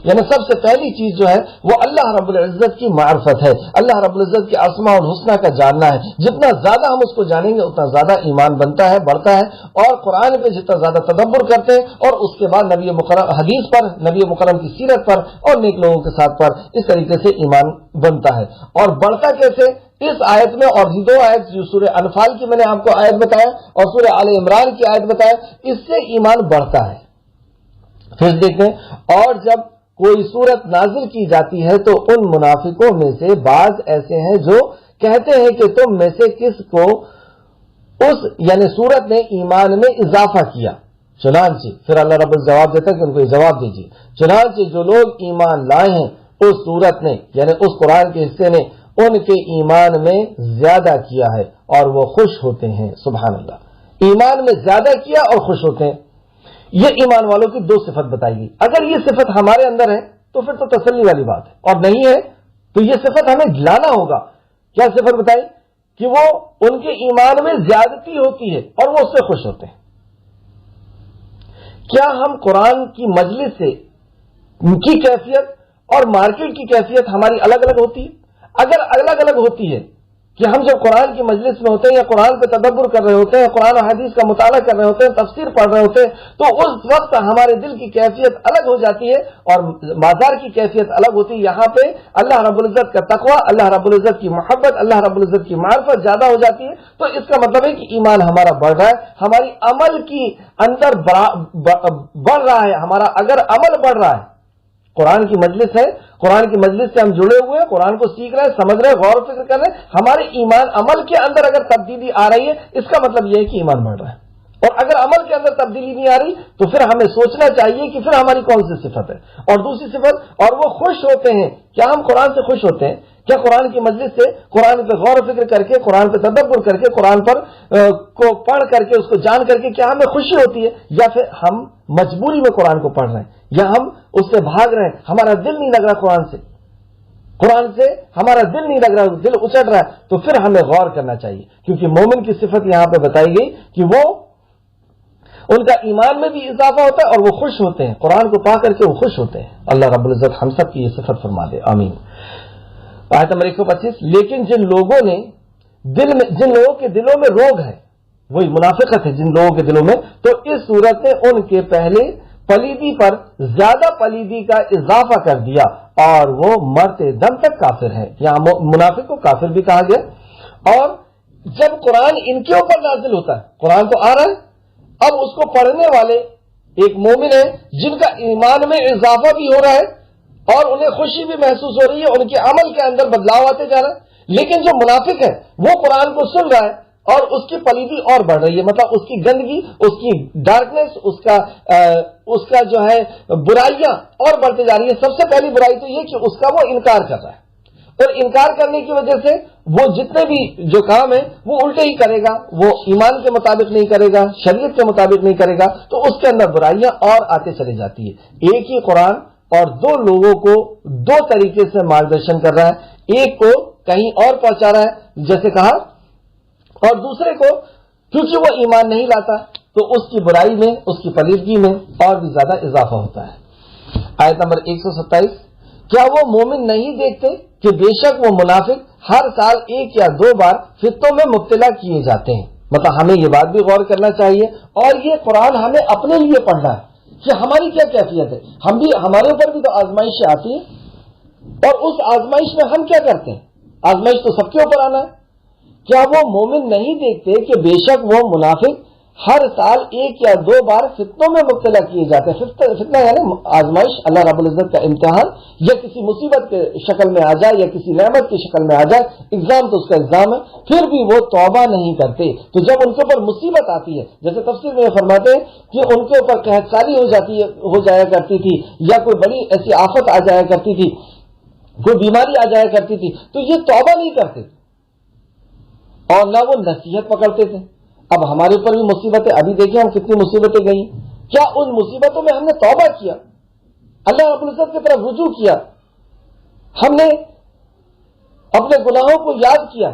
یعنی سب سے پہلی چیز جو ہے وہ اللہ رب العزت کی معرفت ہے. اللہ رب العزت کے اسماء الحسنی کا جاننا ہے. جتنا زیادہ ہم اس کو جانیں گے اتنا زیادہ ایمان بنتا ہے، بڑھتا ہے. اور قرآن پہ جتنا زیادہ تدبر کرتے ہیں اور اس کے بعد نبی مکرم حدیث پر، نبی مکرم کی سیرت پر اور نیک لوگوں کے ساتھ پر، اس طریقے سے ایمان بنتا ہے. اور بڑھتا کیسے؟ اس آیت میں اور دو آیت جو سورہ انفال کی میں نے آپ کو آیت بتایا اور سورہ آل عمران کی آیت بتایا، اس سے ایمان بڑھتا ہے. پھر دیکھیں، اور جب کوئی سورت نازل کی جاتی ہے تو ان منافقوں میں سے بعض ایسے ہیں جو کہتے ہیں کہ تم میں سے کس کو اس یعنی سورت نے ایمان میں اضافہ کیا. چنانچہ پھر اللہ رب الجواب دیتا کہ ان کو یہ جواب دیجیے، چنانچہ جو لوگ ایمان لائے ہیں اس سورت نے یعنی اس قرآن کے حصے نے ان کے ایمان میں زیادہ کیا ہے اور وہ خوش ہوتے ہیں. سبحان اللہ، ایمان میں زیادہ کیا اور خوش ہوتے ہیں. یہ ایمان والوں کی 2 صفت بتائی گئی. اگر یہ صفت ہمارے اندر ہے تو پھر تو تسلی والی بات ہے، اور نہیں ہے تو یہ صفت ہمیں لانا ہوگا. کیا صفت بتائی؟ کہ وہ ان کے ایمان میں زیادتی ہوتی ہے اور وہ اس سے خوش ہوتے ہیں. کیا ہم قرآن کی مجلس سے کی کیفیت اور مارکیٹ کی کیفیت ہماری الگ الگ ہوتی ہے؟ اگر الگ الگ ہوتی ہے کہ ہم جب قرآن کی مجلس میں ہوتے ہیں یا قرآن پہ تدبر کر رہے ہوتے ہیں، قرآن و حدیث کا مطالعہ کر رہے ہوتے ہیں، تفسیر پڑھ رہے ہوتے ہیں، تو اس وقت ہمارے دل کی کیفیت الگ ہو جاتی ہے اور بازار کی کیفیت الگ ہوتی ہے. یہاں پہ اللہ رب العزت کا تقوی، اللہ رب العزت کی محبت، اللہ رب العزت کی معرفت زیادہ ہو جاتی ہے. تو اس کا مطلب ہے کہ ایمان ہمارا بڑھ رہا ہے، ہماری عمل کی اندر بڑھ رہا ہے. ہمارا اگر عمل بڑھ رہا ہے قرآن کی مجلس ہے، قرآن کی مجلس سے ہم جڑے ہوئے ہیں، قرآن کو سیکھ رہے ہیں، سمجھ رہے ہیں، غور و فکر کر رہے ہیں، ہمارے ایمان عمل کے اندر اگر تبدیلی آ رہی ہے اس کا مطلب یہ ہے کہ ایمان بڑھ رہا ہے، اور اگر عمل کے اندر تبدیلی نہیں آ رہی تو پھر ہمیں سوچنا چاہیے کہ پھر ہماری کون سی صفت ہے۔ اور دوسری صفت، اور وہ خوش ہوتے ہیں، کیا ہم قرآن سے خوش ہوتے ہیں؟ کیا قرآن کی مجلس سے قرآن پہ غور و فکر کر کے، قرآن پہ تدبر کر کے، قرآن پر کو پڑھ کر کے، اس کو جان کر کے کیا ہمیں خوشی ہوتی ہے؟ یا پھر ہم مجبوری میں قرآن کو پڑھ رہے ہیں، یا ہم اس سے بھاگ رہے ہیں، ہمارا دل نہیں لگ رہا قرآن سے ہمارا دل نہیں لگ رہا، دل اچٹ رہا ہے، تو پھر ہمیں غور کرنا چاہیے، کیونکہ مومن کی صفت یہاں پہ بتائی گئی کہ وہ ان کا ایمان میں بھی اضافہ ہوتا ہے اور وہ خوش ہوتے ہیں، قرآن کو پا کر کے وہ خوش ہوتے ہیں۔ اللہ رب العزت ہم سب کی یہ صفت فرما دے، آمین۔ آیت نمبر 125، لیکن جن لوگوں کے دلوں میں روگ ہے، وہی منافقت ہے جن لوگوں کے دلوں میں، تو اس صورت نے ان کے پہلے پلیدی پر زیادہ پلیدی کا اضافہ کر دیا اور وہ مرتے دم تک کافر ہے۔ یہاں منافق کو کافر بھی کہا گیا۔ اور جب قرآن ان کے اوپر نازل ہوتا ہے، قرآن تو آ رہا ہے، اب اس کو پڑھنے والے ایک مومن ہے جن کا ایمان میں اضافہ بھی ہو رہا ہے اور انہیں خوشی بھی محسوس ہو رہی ہے، ان کے عمل کے اندر بدلاؤ آتے جا رہا ہے، لیکن جو منافق ہے وہ قرآن کو سن رہا ہے اور اس کی پلیدی اور بڑھ رہی ہے، مطلب اس کی گندگی، اس کی ڈارکنیس، اس کا جو ہے برائیاں اور بڑھتے جا رہی ہے۔ سب سے پہلی برائی تو یہ کہ اس کا وہ انکار کر رہا ہے، اور انکار کرنے کی وجہ سے وہ جتنے بھی جو کام ہے وہ الٹے ہی کرے گا، وہ ایمان کے مطابق نہیں کرے گا، شریعت کے مطابق نہیں کرے گا، تو اس کے اندر برائیاں اور آتے چلے جاتی ہے۔ ایک ہی قرآن اور دو لوگوں کو دو طریقے سے مارگدرشن کر رہا ہے، ایک کو کہیں اور پہنچا رہا ہے جیسے کہا، اور دوسرے کو کیونکہ وہ ایمان نہیں لاتا تو اس کی برائی میں، اس کی پلیدگی میں اور بھی زیادہ اضافہ ہوتا ہے۔ آیت نمبر 127، کیا وہ مومن نہیں دیکھتے کہ بے شک وہ منافق ہر سال 1 یا 2 بار فتنوں میں مبتلا کیے جاتے ہیں؟ مطلب ہمیں یہ بات بھی غور کرنا چاہیے، اور یہ قرآن ہمیں اپنے لیے پڑھنا ہے کہ ہماری کیا کیفیت ہے، ہمارے اوپر بھی تو آزمائشیں آتی ہیں، اور اس آزمائش میں ہم کیا کرتے ہیں؟ آزمائش تو سب کے اوپر آنا ہے۔ کیا وہ مومن نہیں دیکھتے کہ بے شک وہ منافق ہر سال 1 یا 2 بار فتنوں میں مبتلا کیے جاتے ہیں؟ فتنہ یعنی آزمائش، اللہ رب العزت کا امتحان، یا کسی مصیبت کے شکل میں آ جائے یا کسی نعمت کی شکل میں آ جائے، ایگزام تو اس کا ایگزام ہے، پھر بھی وہ توبہ نہیں کرتے۔ تو جب ان کے اوپر مصیبت آتی ہے، جیسے تفسیر میں فرماتے ہیں کہ ان کے اوپر قحط سالی ہو جایا کرتی تھی، یا کوئی بڑی ایسی آفت آ جایا کرتی تھی، کوئی بیماری آ جایا کرتی تھی، تو یہ توبہ نہیں کرتے اور نہ وہ نصیحت پکڑتے تھے۔ اب ہمارے اوپر بھی مصیبتیں، ابھی دیکھیں ہم کتنی مصیبتیں گئی، کیا ان مصیبتوں میں ہم نے توبہ کیا، اللہ رب العزت کی طرف رجوع کیا، ہم نے اپنے گناہوں کو یاد کیا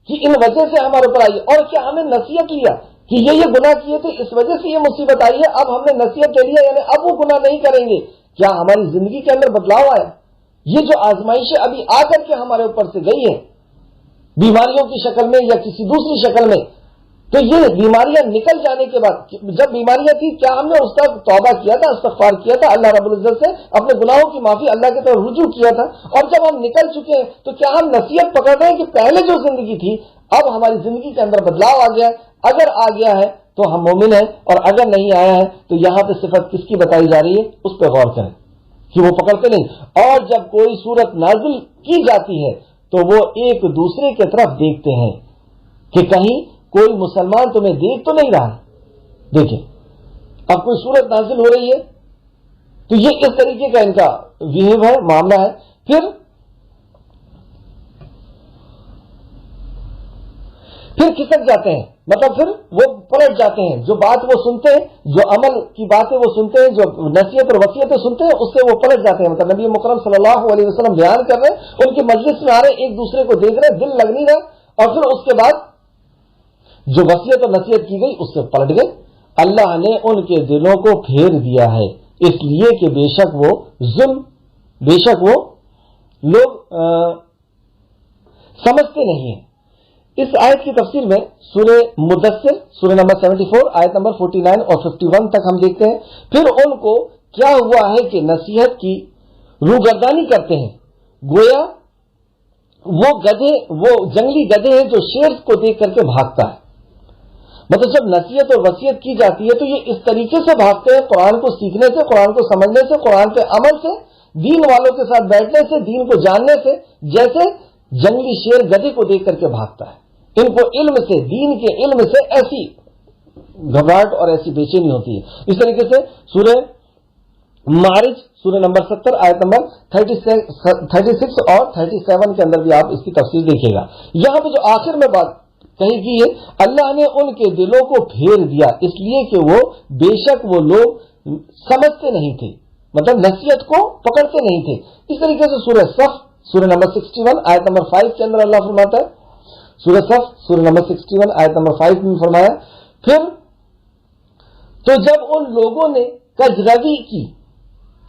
کہ ان وجہ سے ہمارے اوپر آئی، اور کیا ہمیں نصیحت لیا کہ یہ گناہ کیے تھے، اس وجہ سے یہ مصیبت آئی ہے، اب ہم نے نصیحت لے لیا، یعنی اب وہ گناہ نہیں کریں گے؟ کیا ہماری زندگی کے اندر بدلاؤ آیا؟ یہ جو آزمائشیں ابھی آ کر کے ہمارے اوپر سے گئی ہیں، بیماریوں کی شکل میں یا کسی دوسری شکل میں، تو یہ بیماریاں نکل جانے کے بعد، جب بیماریاں تھی کیا ہم نے اس کا توبہ کیا تھا، استغفار کیا تھا، اللہ رب العزت سے اپنے گناہوں کی معافی، اللہ کی طرف رجوع کیا تھا؟ اور جب ہم نکل چکے ہیں تو کیا ہم نصیحت پکڑ رہے ہیں کہ پہلے جو زندگی تھی اب ہماری زندگی کے اندر بدلاؤ آ گیا ہے؟ اگر آ گیا ہے تو ہم مومن ہیں، اور اگر نہیں آیا ہے تو یہاں پہ صفت کس کی بتائی جا رہی ہے اس پہ غور کریں کہ وہ پکڑتے نہیں۔ اور جب کوئی صورت نازل کی جاتی ہے تو وہ ایک دوسرے کی طرف دیکھتے ہیں کہ کہیں کوئی مسلمان تمہیں دیکھ تو نہیں رہا۔ دیکھیں اب کوئی صورت نازل ہو رہی ہے تو یہ اس طریقے کا ان کا ویو ہے، معاملہ ہے۔ پھر کھسک جاتے ہیں، مطلب پھر وہ پلٹ جاتے ہیں، جو بات وہ سنتے ہیں، جو عمل کی باتیں وہ سنتے ہیں، جو نصیحت اور وصیتیں سنتے ہیں، اس سے وہ پلٹ جاتے ہیں۔ مطلب نبی مکرم صلی اللہ علیہ وسلم بیان کر رہے ہیں، ان کی مجلس میں آ رہے ہیں، ایک دوسرے کو دیکھ رہے ہیں، دل لگ نہیں رہا، اور پھر اس کے بعد جو وصیت اور نصیحت کی گئی اس سے پلٹ گئے۔ اللہ نے ان کے دلوں کو پھیر دیا ہے، اس لیے کہ بے شک وہ لوگ سمجھتے نہیں ہیں۔ اس آیت کی تفسیر میں سورہ مدثر، سورہ نمبر 74 آیت نمبر 49 اور 51 تک ہم دیکھتے ہیں۔ پھر ان کو کیا ہوا ہے کہ نصیحت کی روگردانی کرتے ہیں، گویا وہ جنگلی گدھے ہیں جو شیر کو دیکھ کر کے بھاگتا ہے۔ مطلب جب نصیحت اور وصیت کی جاتی ہے تو یہ اس طریقے سے بھاگتے ہیں، قرآن کو سیکھنے سے، قرآن کو سمجھنے سے، قرآن کے عمل سے، دین والوں کے ساتھ بیٹھنے سے، دین کو جاننے سے، جیسے جنگلی شیر گدھے کو دیکھ کر کے بھاگتا ہے۔ ان کو علم سے، دین کے علم سے ایسی گھبراہٹ اور ایسی بے چینی ہوتی ہے۔ اس طریقے سے سورہ معارج سورہ نمبر 70 آیت نمبر 36 اور 37 کے اندر بھی آپ اس کی تفصیل دیکھیے گا۔ یہاں پہ جو آخر میں بات کہی گئی ہے، اللہ نے ان کے دلوں کو پھیر دیا اس لیے کہ وہ بے شک وہ لوگ سمجھتے نہیں تھے، مطلب نصیحت کو پکڑتے نہیں تھے۔ اس طریقے سے سورہ صف سورہ نمبر 61 آیت نمبر 5 کے اندر اللہ فرماتا ہے، سورہ صف سورہ نمبر 61 آیت نمبر 5 میں فرمایا، پھر تو جب ان لوگوں نے کجروی کی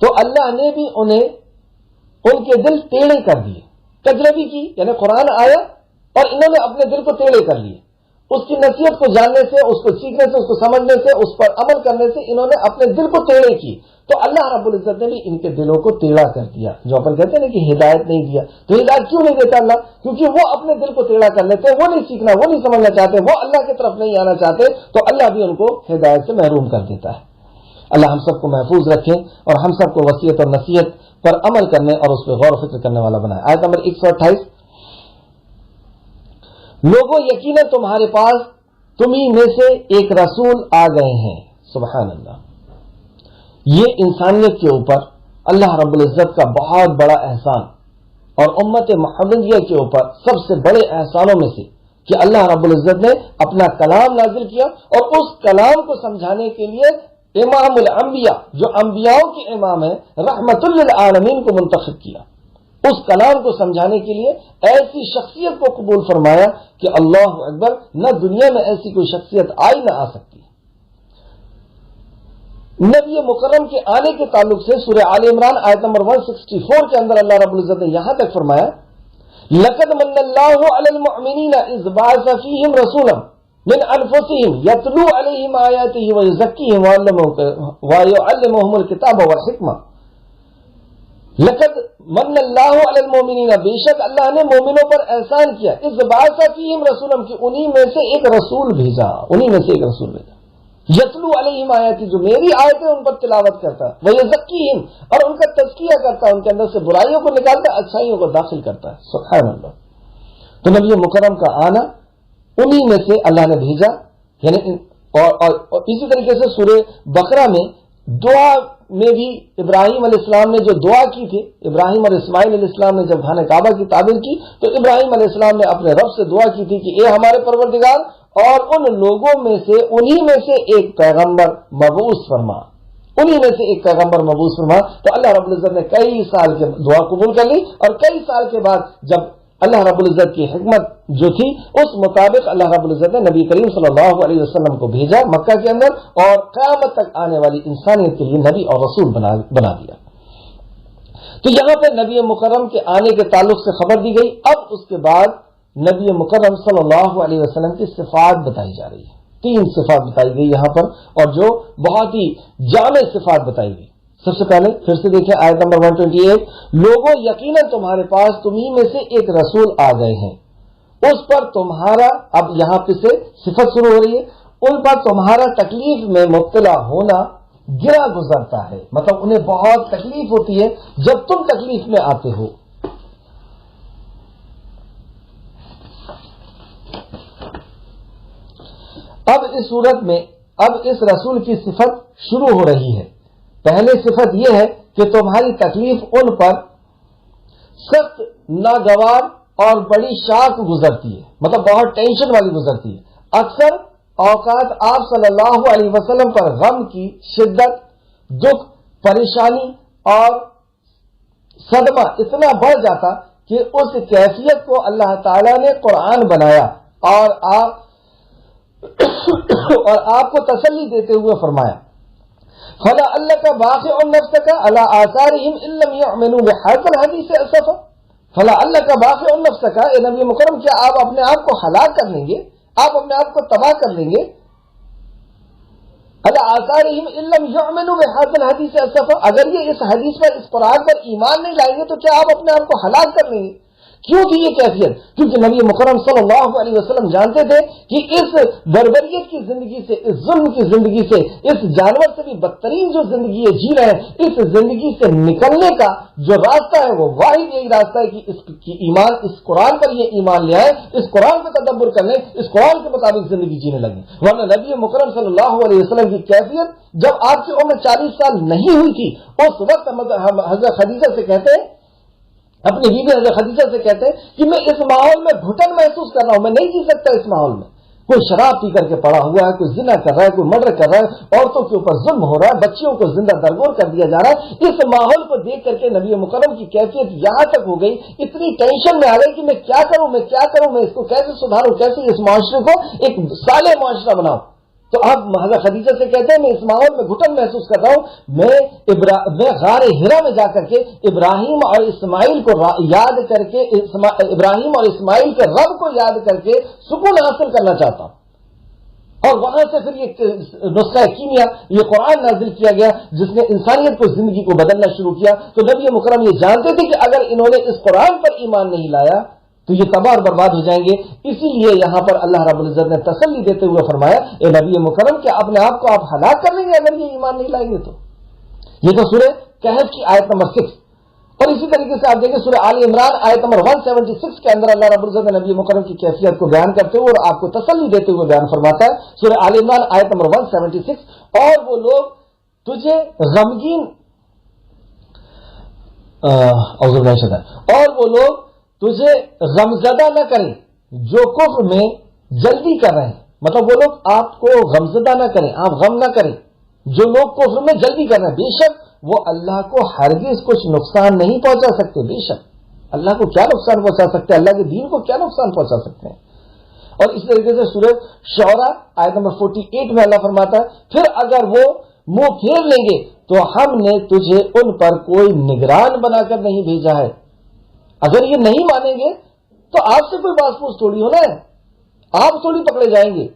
تو اللہ نے بھی انہیں ان کے دل ٹیڑھے کر دیے۔ کجروی کی یعنی قرآن آیا اور انہوں نے اپنے دل کو ٹیڑھے کر لیے، اس کی نصیحت کو جاننے سے، اس کو سیکھنے سے، اس کو سمجھنے سے، اس پر عمل کرنے سے انہوں نے اپنے دل کو ٹیڑھے کی، تو اللہ رب العزت نے بھی ان کے دلوں کو ٹیڑھا کر دیا۔ جو اپن کہتے ہیں نا کہ ہدایت نہیں دیا، تو ہدایت کیوں نہیں دیتا اللہ؟ کیونکہ وہ اپنے دل کو ٹیڑھا کر لیتے، وہ نہیں سیکھنا، وہ نہیں سمجھنا چاہتے، وہ اللہ کی طرف نہیں آنا چاہتے، تو اللہ بھی ان کو ہدایت سے محروم کر دیتا ہے۔ اللہ ہم سب کو محفوظ رکھے اور ہم سب کو وصیت اور نصیحت پر عمل کرنے اور اس پہ غور و فکر کرنے والا بنائے۔ آیت نمبر 128، لوگوں یقیناً تمہارے پاس تمہیں میں سے ایک رسول آ گئے ہیں۔ سبحان اللہ، یہ انسانیت کے اوپر اللہ رب العزت کا بہت بڑا احسان اور امت محمدیہ کے اوپر سب سے بڑے احسانوں میں سے کہ اللہ رب العزت نے اپنا کلام نازل کیا اور اس کلام کو سمجھانے کے لیے امام الانبیاء جو انبیاءوں کے امام ہیں رحمت للعالمین کو منتخب کیا، اس کلام کو سمجھانے کے لیے ایسی شخصیت کو قبول فرمایا کہ اللہ اکبر، نہ دنیا میں ایسی کوئی شخصیت آئی نہ آ سکتی۔ نبی مکرم کے آنے کے تعلق سے سورہ آل عمران آیت نمبر 164 کے اندر اللہ رب العزت نے یہاں تک فرمایا، لَقَدْ مَنَّ اللَّهُ عَلَى الْمُؤْمِنِينَ إِذْ بَعَثَ فِيهِمْ رَسُولًا مِنْ أَنفُسِهِمْ يَتْلُو عَلَيْهِمْ آيَاتِهِ وَيُزَكِّيهِمْ وَيُعَلِّمُهُمُ الْكِتَابَ وَالْحِكْمَةَ۔ لقد من اللہ علی المؤمنین، بے شک اللہ نے مومنوں پر احسان کیا، اذ بعث فیہم رسولا، کہ انہی میں سے ایک رسول بھیجا، یتلو علیہم آیاتی، جو میری آیتیں ان پر تلاوت کرتا، ویزکیہم، اور ان کا تزکیہ کرتا، ان کے اندر سے برائیوں کو نکالتا، اچھائیوں کو داخل کرتا ہے۔ سبحان اللہ۔ تو نبی مکرم کا آنا انہی میں سے اللہ نے بھیجا، یعنی اور اسی طریقے سے سورہ بقرہ میں دعا میں بھی ابراہیم علیہ السلام نے جو دعا کی تھی، ابراہیم اور اسماعیل علیہ السلام نے جب خانہ کعبہ کی تعمیر کی تو ابراہیم علیہ السلام نے اپنے رب سے دعا کی تھی کہ اے ہمارے پروردگار، اور ان لوگوں میں سے انہی میں سے ایک پیغمبر مبعوث فرما، انہی میں سے ایک پیغمبر مبعوث فرما۔ تو اللہ رب العزت نے کئی سال کے دعا قبول کر لی، اور کئی سال کے بعد جب اللہ رب العزت کی حکمت جو تھی اس مطابق اللہ رب العزت نے نبی کریم صلی اللہ علیہ وسلم کو بھیجا مکہ کے اندر، اور قیامت تک آنے والی انسانیت کے لیے نبی اور رسول بنا دیا۔ تو یہاں پہ نبی مکرم کے آنے کے تعلق سے خبر دی گئی۔ اب اس کے بعد نبی مکرم صلی اللہ علیہ وسلم کی صفات بتائی جا رہی ہے۔ 3 صفات بتائی گئی یہاں پر، اور جو بہت ہی جامع صفات بتائی گئی۔ سب سے پہلے پھر سے دیکھیں آیت نمبر 128، لوگوں یقیناً تمہارے پاس تمہیں میں سے ایک رسول آ گئے ہیں، اس پر تمہارا، اب یہاں پہ سے صفت شروع ہو رہی ہے، ان پر تمہارا تکلیف میں مبتلا ہونا گرا گزرتا ہے، مطلب انہیں بہت تکلیف ہوتی ہے جب تم تکلیف میں آتے ہو۔ اب اس صورت میں اب اس رسول کی صفت شروع ہو رہی ہے۔ پہلے صفت یہ ہے کہ تمہاری تکلیف ان پر سخت ناگوار اور بڑی شاق گزرتی ہے، مطلب بہت ٹینشن والی گزرتی ہے۔ اکثر اوقات آپ صلی اللہ علیہ وسلم پر غم کی شدت، دکھ، پریشانی اور صدمہ اتنا بڑھ جاتا کہ اس کیفیت کو اللہ تعالی نے قرآن بنایا اور آپ کو تسلی دیتے ہوئے فرمایا، فلا اللہ کا باقی النفس کا اللہ آثارہم ان لم یؤمنوا بہذا الحدیث اسفا، فلا اللہ کا باقی النفس کا، اے نبی مکرم کیا آپ اپنے آپ کو ہلاک کر لیں گے، آپ اپنے آپ کو تباہ کر لیں گے؟ اللہ آثارہم ان لم یؤمنوا بہذا الحدیث اسفا، اگر یہ اس حدیث پر، اس قرآن پر ایمان نہیں لائیں گے تو کیا آپ اپنے آپ کو ہلاک کر لیں گے؟ کیوں تھی یہ کیفیت؟ کیونکہ نبی مکرم صلی اللہ علیہ وسلم جانتے تھے کہ اس بربریت کی زندگی سے، اس ظلم کی زندگی سے، اس جانور سے بھی بدترین جو زندگی جی رہے ہیں، اس زندگی سے نکلنے کا جو راستہ ہے وہ واحد یہی راستہ ہے کہ اس قرآن پر یہ ایمان لے آئے، اس قرآن پہ تدبر کر لیں، اس قرآن کے مطابق زندگی جینے لگیں۔ ورنہ نبی مکرم صلی اللہ علیہ وسلم کی کیفیت جب آپ کی عمر 40 سال نہیں ہوئی تھی، اس وقت ہم حضرت خدیجہ سے کہتے ہیں، اپنی بیوی حضرت خدیجہ سے کہتے ہیں کہ میں اس ماحول میں گھٹن محسوس کر رہا ہوں، میں نہیں جی سکتا اس ماحول میں۔ کوئی شراب پی کر کے پڑا ہوا ہے، کوئی زنا کر رہا ہے، کوئی مرڈر کر رہا ہے، عورتوں کے اوپر ظلم ہو رہا ہے، بچیوں کو زندہ درگور کر دیا جا رہا ہے۔ اس ماحول کو دیکھ کر کے نبی مکرم کی کیفیت یہاں تک ہو گئی، اتنی ٹینشن میں آ گئی کہ میں کیا کروں، میں اس کو کیسے سدھاروں، کیسے اس معاشرے کو ایک صالح معاشرہ بناؤں۔ تو آپ حضرت خدیجہ سے کہتے ہیں میں اس ماحول میں گھٹن محسوس کر رہا ہوں، میں غار ہرا میں جا کر کے ابراہیم اور اسماعیل کو یاد کر کے، ابراہیم اور اسماعیل کے رب کو یاد کر کے سکون حاصل کرنا چاہتا ہوں۔ اور وہاں سے پھر یہ نسخہ کیمیا، یہ قرآن نازل کیا گیا جس نے انسانیت کو، زندگی کو بدلنا شروع کیا۔ تو نبی مکرم یہ جانتے تھے کہ اگر انہوں نے اس قرآن پر ایمان نہیں لایا تو یہ تباہ اور برباد ہو جائیں گے۔ اسی لیے یہاں پر اللہ رب العزت نے تسلی دیتے ہوئے فرمایا، اے نبی مکرم کہ اپنے آپ کو آپ ہلاک کر لیں گے اگر یہ ایمان نہیں لائیں گے تو۔ یہ تو سورہ کہف کی آیت نمبر 6۔ اور اسی طریقے سے آپ دیکھیں سورہ آل عمران آیت نمبر 176 کے اندر اللہ رب العزت نے نبی مکرم کی کیفیت کو بیان کرتے ہوئے اور آپ کو تسلی دیتے ہوئے بیان فرماتا ہے، سورہ آل عمران آیت نمبر 176، اور وہ لوگ تجھے غمگین اور وہ لوگ تجھے غمزدہ نہ کریں جو کفر میں جلدی کر رہے ہیں، مطلب وہ لوگ آپ کو غمزدہ نہ کریں، آپ غم نہ کریں جو لوگ کفر میں جلدی کر رہے ہیں، بے شک وہ اللہ کو ہرگز کچھ نقصان نہیں پہنچا سکتے۔ بے شک اللہ کو کیا نقصان پہنچا سکتے ہیں، اللہ کے دین کو کیا نقصان پہنچا سکتے ہیں۔ اور اس طریقے سے سورہ شعراء آیت نمبر 48 میں اللہ فرماتا ہے، پھر اگر وہ منہ پھیر لیں گے تو ہم نے تجھے ان پر کوئی نگران بنا کر نہیں بھیجا ہے۔ اگر یہ نہیں مانیں گے تو آپ سے کوئی باس پوچھ تھوڑی ہونا ہے، آپ تھوڑی پکڑے جائیں گے،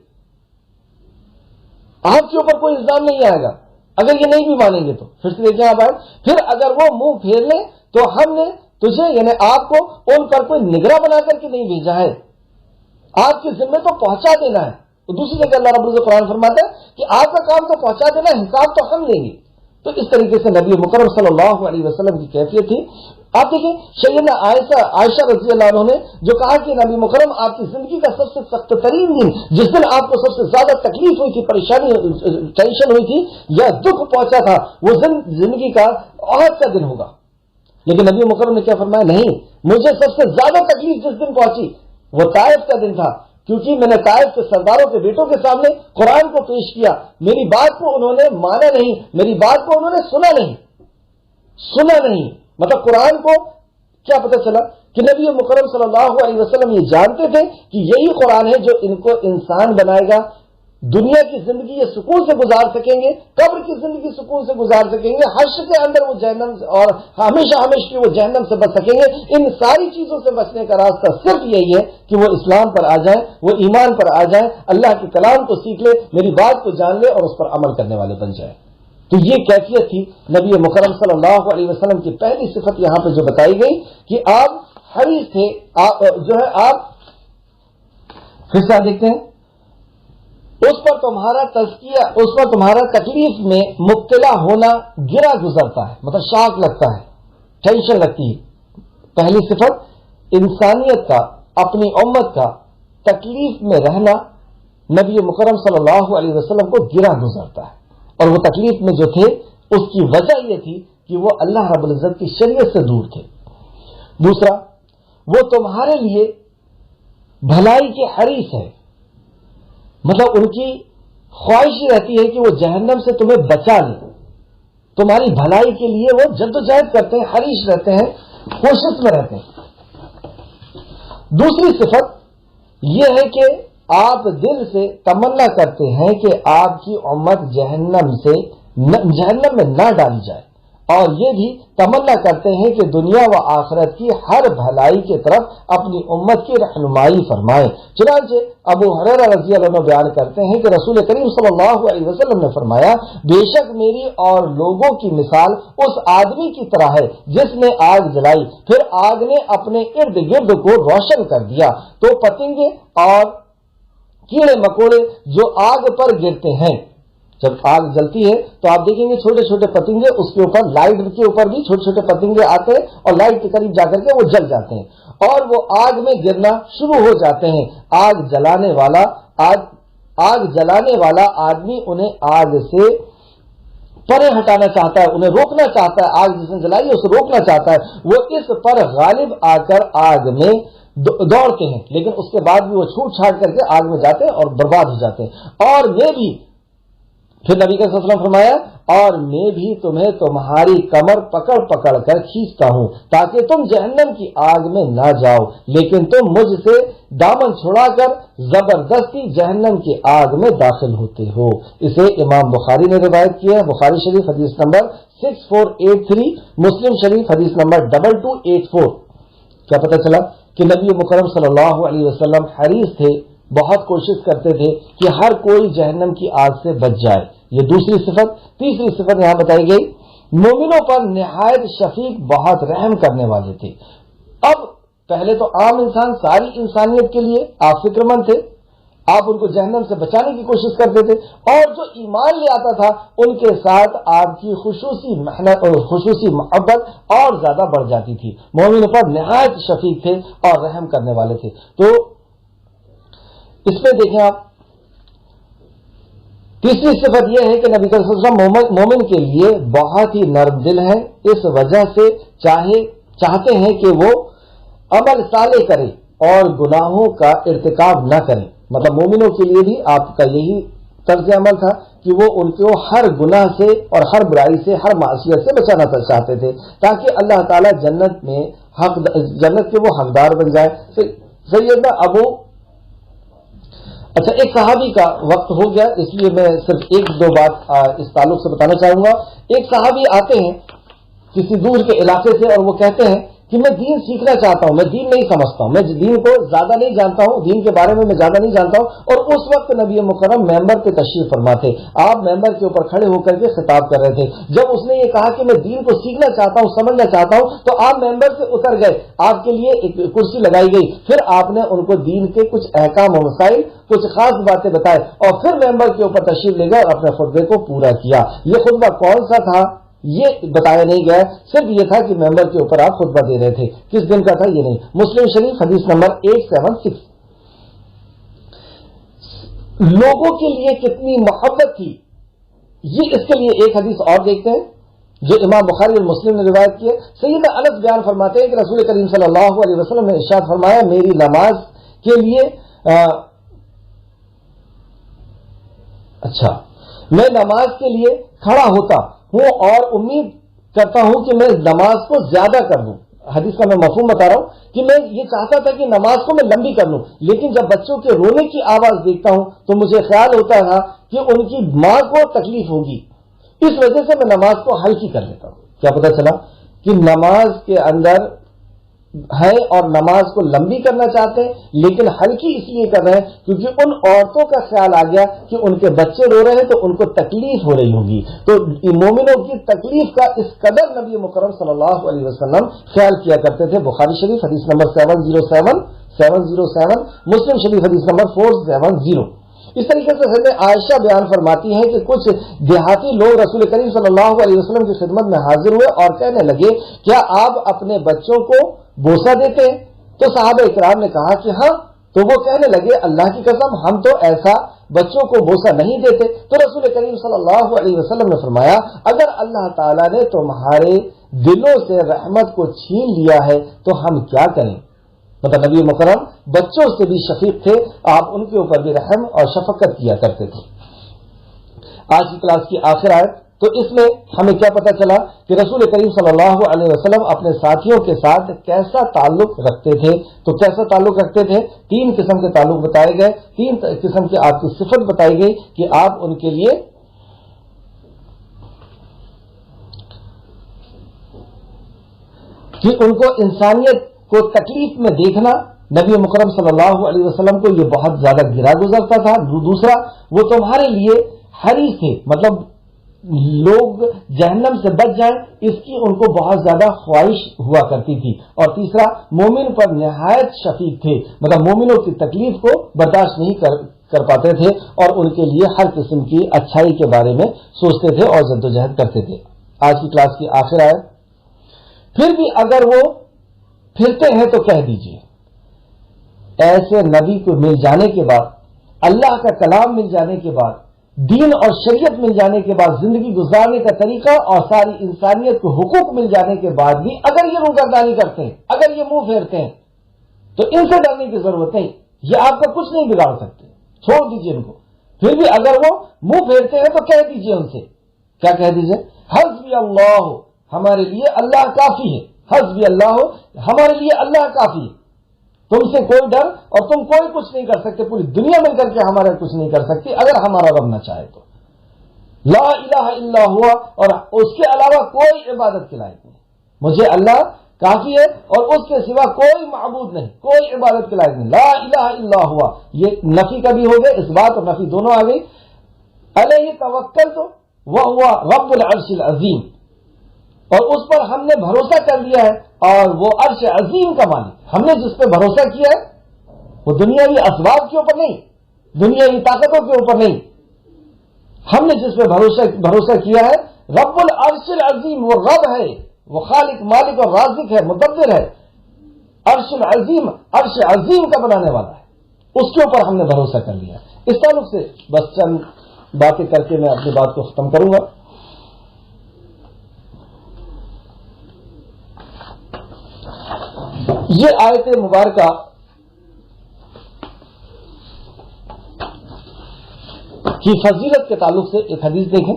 آپ کے اوپر کوئی الزام نہیں آئے گا اگر یہ نہیں بھی مانیں گے تو۔ پھر سے دیکھیں آپ، پھر اگر وہ منہ پھیر لیں تو ہم نے تجھے یعنی آپ کو ان پر کوئی نگراں بنا کر کے نہیں بھیجا ہے، آپ کے ذمے تو پہنچا دینا ہے۔ تو دوسری جگہ اللہ رب العزت قرآن فرماتا ہے کہ آپ کا کام تو پہنچا دینا، حساب تو ہم لیں گے۔ تو اس طریقے سے نبی مکرم صلی اللہ علیہ وسلم کی کیفیت تھی۔ آپ دیکھیں سیدنا عائشہ رضی اللہ عنہ نے جو کہا کہ نبی مکرم آپ کی زندگی کا سب سے سخت ترین دن، جس دن آپ کو سب سے زیادہ تکلیف ہوئی تھی، پریشانی، ٹینشن ہوئی تھی یا دکھ پہنچا تھا، وہ زندگی کا عہد کا دن ہوگا۔ لیکن نبی مکرم نے کیا فرمایا، نہیں، مجھے سب سے زیادہ تکلیف جس دن پہنچی وہ طائف کا دن تھا، کیونکہ میں نے طائف کے سرداروں کے بیٹوں کے سامنے قرآن کو پیش کیا، میری بات کو انہوں نے مانا نہیں، میری بات کو انہوں نے سنا نہیں۔ مطلب قرآن کو کیا پتہ چلا کہ نبی مکرم صلی اللہ علیہ وسلم یہ جانتے تھے کہ یہی قرآن ہے جو ان کو انسان بنائے گا، دنیا کی زندگی یہ سکون سے گزار سکیں گے، قبر کی زندگی سکون سے گزار سکیں گے، حشر کے اندر وہ جہنم اور ہمیشہ کی وہ جہنم سے بچ سکیں گے۔ ان ساری چیزوں سے بچنے کا راستہ صرف یہی ہے کہ وہ اسلام پر آ جائیں، وہ ایمان پر آ جائیں، اللہ کے کلام کو سیکھ لے، میری بات کو جان لے اور اس پر عمل کرنے والے بن جائیں۔ تو یہ کیفیت تھی نبی مکرم صلی اللہ علیہ وسلم کی پہلی صفت یہاں پہ جو بتائی گئی کہ آپ حریص تھے، آپ پھر سے دیکھتے ہیں، اس پر تمہارا تزکیہ، اس پر تمہارا تکلیف میں مبتلا ہونا گرا گزرتا ہے، مطلب شاک لگتا ہے، ٹینشن لگتی ہے۔ پہلی صفت انسانیت کا، اپنی امت کا تکلیف میں رہنا نبی مکرم صلی اللہ علیہ وسلم کو گرا گزرتا ہے، اور وہ تکلیف میں جو تھے اس کی وجہ یہ تھی کہ وہ اللہ رب العزت کی شریعت سے دور تھے۔ دوسرا، وہ تمہارے لیے بھلائی کے حریص ہے، مطلب ان کی خواہش رہتی ہے کہ وہ جہنم سے تمہیں بچا لیں، تمہاری بھلائی کے لیے وہ جدوجہد کرتے ہیں، حریص رہتے ہیں، کوشش میں رہتے ہیں۔ دوسری صفت یہ ہے کہ آپ دل سے تمنا کرتے ہیں کہ آپ کی امت جہنم میں نہ ڈالی جائے، اور یہ بھی تمنا کرتے ہیں کہ دنیا و آخرت کی ہر بھلائی کی طرف اپنی امت کی رہنمائی فرمائیں۔ چنانچہ ابو ہریرہ رضی اللہ عنہ بیان کرتے ہیں کہ رسول کریم صلی اللہ علیہ وسلم نے فرمایا، بے شک میری اور لوگوں کی مثال اس آدمی کی طرح ہے جس نے آگ جلائی، پھر آگ نے اپنے ارد گرد کو روشن کر دیا تو پتنگے اور کیڑے مکوڑے جو آگ پر گرتے ہیں، جب آگ جلتی ہے تو آپ دیکھیں گے چھوٹے چھوٹے پتنگے اس کے اوپر، لائٹ کے اوپر بھی چھوٹے چھوٹے پتنگے آتے ہیں اور لائٹ کے قریب جا کر کے وہ جل جاتے ہیں اور وہ آگ میں گرنا شروع ہو جاتے ہیں۔ آگ جلانے والا آدمی انہیں آگ سے پرے ہٹانا چاہتا ہے، انہیں روکنا چاہتا ہے، آگ جس نے جلائی ہے اسے روکنا چاہتا ہے، وہ اس پر غالب آ کر آگ میں دوڑتے ہیں، لیکن اس کے بعد بھی وہ چھوٹ چھاٹ کر کے آگ میں جاتے ہیں اور برباد ہو جاتے ہیں۔ اور میں بھی، پھر نبی صلی اللہ علیہ وسلم فرمایا، اور میں بھی تمہیں تمہاری کمر پکڑ پکڑ کر کھینچتا ہوں تاکہ تم جہنم کی آگ میں نہ جاؤ، لیکن تم مجھ سے دامن چھڑا کر زبردستی جہنم کی آگ میں داخل ہوتے ہو۔ اسے امام بخاری نے روایت کیا ہے، بخاری شریف حدیث نمبر 6483، مسلم شریف حدیث نمبر 2284۔ کیا پتہ چلا کہ نبی مکرم صلی اللہ علیہ وسلم حریص تھے، بہت کوشش کرتے تھے کہ ہر کوئی جہنم کی آگ سے بچ جائے۔ یہ دوسری صفت۔ تیسری صفت یہاں بتائی گئی، مومنوں پر نہایت شفیق، بہت رحم کرنے والے تھے۔ اب پہلے تو عام انسان، ساری انسانیت کے لیے آپ فکر مند تھے، آپ ان کو جہنم سے بچانے کی کوشش کرتے تھے، اور جو ایمان لے آتا تھا ان کے ساتھ آپ کی خصوصی محنت اور خصوصی محبت اور زیادہ بڑھ جاتی تھی۔ مومنوں پر نہایت شفیق تھے اور رحم کرنے والے تھے۔ تو اس میں دیکھیں آپ، تیسری صفت یہ ہے کہ نبی صلی اللہ علیہ وسلم مومن کے لیے بہت ہی نرم دل ہے، اس وجہ سے چاہتے ہیں کہ وہ عمل صالح کرے اور گناہوں کا ارتکاب نہ کرے۔ مطلب مومنوں کے لیے بھی آپ کا یہی طرز عمل تھا کہ وہ ان کو ہر گناہ سے اور ہر برائی سے، ہر معصیت سے بچانا چاہتے تھے تاکہ اللہ تعالیٰ جنت کے وہ حقدار بن جائے۔ سیدنا اچھا، ایک صحابی کا وقت ہو گیا، اس لیے میں صرف ایک دو بات اس تعلق سے بتانا چاہوں گا۔ ایک صحابی آتے ہیں کسی دور کے علاقے سے اور وہ کہتے ہیں کہ میں دین سیکھنا چاہتا ہوں، میں دین نہیں سمجھتا ہوں، میں دین کو زیادہ نہیں جانتا ہوں، دین کے بارے میں زیادہ نہیں جانتا ہوں۔ اور اس وقت نبی مکرم ممبر پہ تشریف فرما تھے، آپ ممبر کے اوپر کھڑے ہو کر کے خطاب کر رہے تھے۔ جب اس نے یہ کہا کہ میں دین کو سیکھنا چاہتا ہوں، سمجھنا چاہتا ہوں، تو آپ ممبر سے اتر گئے، آپ کے لیے ایک کرسی لگائی گئی، پھر آپ نے ان کو دین کے کچھ احکام و مسائل، کچھ خاص باتیں بتائے اور پھر ممبر کے اوپر تشریف لے گئے اور اپنے خطبے کو پورا کیا۔ یہ خطبہ کون سا تھا یہ بتایا نہیں گیا، صرف یہ تھا کہ ممبر کے اوپر آپ خطبہ دے رہے تھے، کس دن کا تھا یہ نہیں۔ مسلم شریف حدیث نمبر 876۔ لوگوں کے لیے کتنی محبت تھی، یہ اس کے لیے ایک حدیث اور دیکھتے ہیں جو امام بخاری اور مسلم نے روایت کی ہے۔ سیدنا انس بیان فرماتے ہیں کہ رسول کریم صلی اللہ علیہ وسلم نے ارشاد فرمایا، میری نماز کے لیے میں نماز کے لیے کھڑا ہوتا ہوں اور امید کرتا ہوں کہ میں نماز کو زیادہ کر دوں۔ حدیث کا میں مفہوم بتا رہا ہوں کہ میں یہ چاہتا تھا کہ نماز کو میں لمبی کر لوں، لیکن جب بچوں کے رونے کی آواز دیکھتا ہوں تو مجھے خیال ہوتا تھا کہ ان کی ماں کو تکلیف ہوگی، اس وجہ سے میں نماز کو ہلکی کر لیتا ہوں۔ کیا پتہ چلا کہ نماز کے اندر ہے اور نماز کو لمبی کرنا چاہتے ہیں، لیکن ہلکی اس لیے کر رہے ہیں کیونکہ ان عورتوں کا خیال آ گیا کہ ان کے بچے رو رہے ہیں تو ان کو تکلیف ہو رہی ہوگی۔ تو مومنوں کی تکلیف کا اس قدر نبی مکرم صلی اللہ علیہ وسلم خیال کیا کرتے تھے۔ بخاری شریف حدیث نمبر 707، مسلم شریف حدیث نمبر 470۔ اس طریقے سے حضرت عائشہ بیان فرماتی ہیں کہ کچھ دیہاتی لوگ رسول کریم صلی اللہ علیہ وسلم کی خدمت میں حاضر ہوئے اور کہنے لگے، کیا آپ اپنے بچوں کو بوسہ دیتے ہیں؟ تو صحابہ اکرام نے کہا کہ ہاں۔ تو وہ کہنے لگے، اللہ کی قسم ہم تو ایسا بچوں کو بوسہ نہیں دیتے۔ تو رسول کریم صلی اللہ علیہ وسلم نے فرمایا، اگر اللہ تعالیٰ نے تمہارے دلوں سے رحمت کو چھین لیا ہے تو ہم کیا کریں؟ مطلب نبی مکرم بچوں سے بھی شفیق تھے، آپ ان کے اوپر بھی رحم اور شفقت کیا کرتے تھے۔ آج کی کلاس کی آخر آیت، تو اس میں ہمیں کیا پتہ چلا کہ رسول کریم صلی اللہ علیہ وسلم اپنے ساتھیوں کے ساتھ کیسا تعلق رکھتے تھے۔ تو کیسا تعلق رکھتے تھے؟ 3 قسم کے تعلق بتائے گئے، 3 قسم کی آپ کی صفت بتائی گئی کہ آپ ان کے لیے کہ ان کو انسانیت کو تکلیف میں دیکھنا نبی مکرم صلی اللہ علیہ وسلم کو یہ بہت زیادہ گرا گزرتا تھا. دوسرا وہ تمہارے لیے حریص تھے، مطلب لوگ جہنم سے بچ جائیں اس کی ان کو بہت زیادہ خواہش ہوا کرتی تھی. اور تیسرا مومن پر نہایت شفیق تھے، مطلب مومنوں کی تکلیف کو برداشت نہیں کر پاتے تھے اور ان کے لیے ہر قسم کی اچھائی کے بارے میں سوچتے تھے اور جدوجہد کرتے تھے. آج کی کلاس کی آخر آیت، پھر بھی اگر وہ پھرتے ہیں تو کہہ دیجئے ایسے نبی کو مل جانے کے بعد، اللہ کا کلام مل جانے کے بعد، دین اور شریعت مل جانے کے بعد، زندگی گزارنے کا طریقہ اور ساری انسانیت کو حقوق مل جانے کے بعد بھی اگر یہ روگردانی کرتے ہیں، اگر یہ منہ پھیرتے ہیں تو ان سے ڈرنے کی ضرورت نہیں. یہ آپ کا کچھ نہیں بگاڑ سکتے، چھوڑ دیجئے ان کو. پھر بھی اگر وہ منہ پھیرتے ہیں تو کہہ دیجئے ان سے، کیا کہہ دیجئے؟ حسبی اللہ، ہمارے لیے اللہ کافی ہے. حسبی اللہ، ہمارے لیے اللہ کافی ہے. تم سے کوئی ڈر اور تم کوئی کچھ نہیں کر سکتے، پوری دنیا مل کر کے ہمارا کچھ نہیں کر سکتی اگر ہمارا رب نہ چاہے تو. لا الہ الا ہوا، اور اس کے علاوہ کوئی عبادت کے لائق نہیں. مجھے اللہ کافی ہے اور اس کے سوا کوئی معبود نہیں، کوئی عبادت کے لائق نہیں. لا الہ الا ہوا، یہ نفی کا بھی ہو گئے، اس بات اور نفی دونوں آ گئی. علیہ توکل تو وہو رب العرش العظیم، اور اس پر ہم نے بھروسہ کر لیا ہے اور وہ عرش عظیم کا مالک. ہم نے جس پہ بھروسہ کیا ہے وہ دنیاوی اسباب کے اوپر نہیں، دنیاوی طاقتوں کے اوپر نہیں. ہم نے جس پہ بھروسہ کیا ہے رب العرش العظیم، وہ رب ہے، وہ خالق مالک اور رازق ہے، مدبر ہے. عرش العظیم، عرش عظیم کا بنانے والا ہے، اس کے اوپر ہم نے بھروسہ کر لیا. اس تعلق سے بس چند باتیں کر کے میں اپنی بات کو ختم کروں گا. یہ آیت مبارکہ کی فضیلت کے تعلق سے ایک حدیث دیکھیں.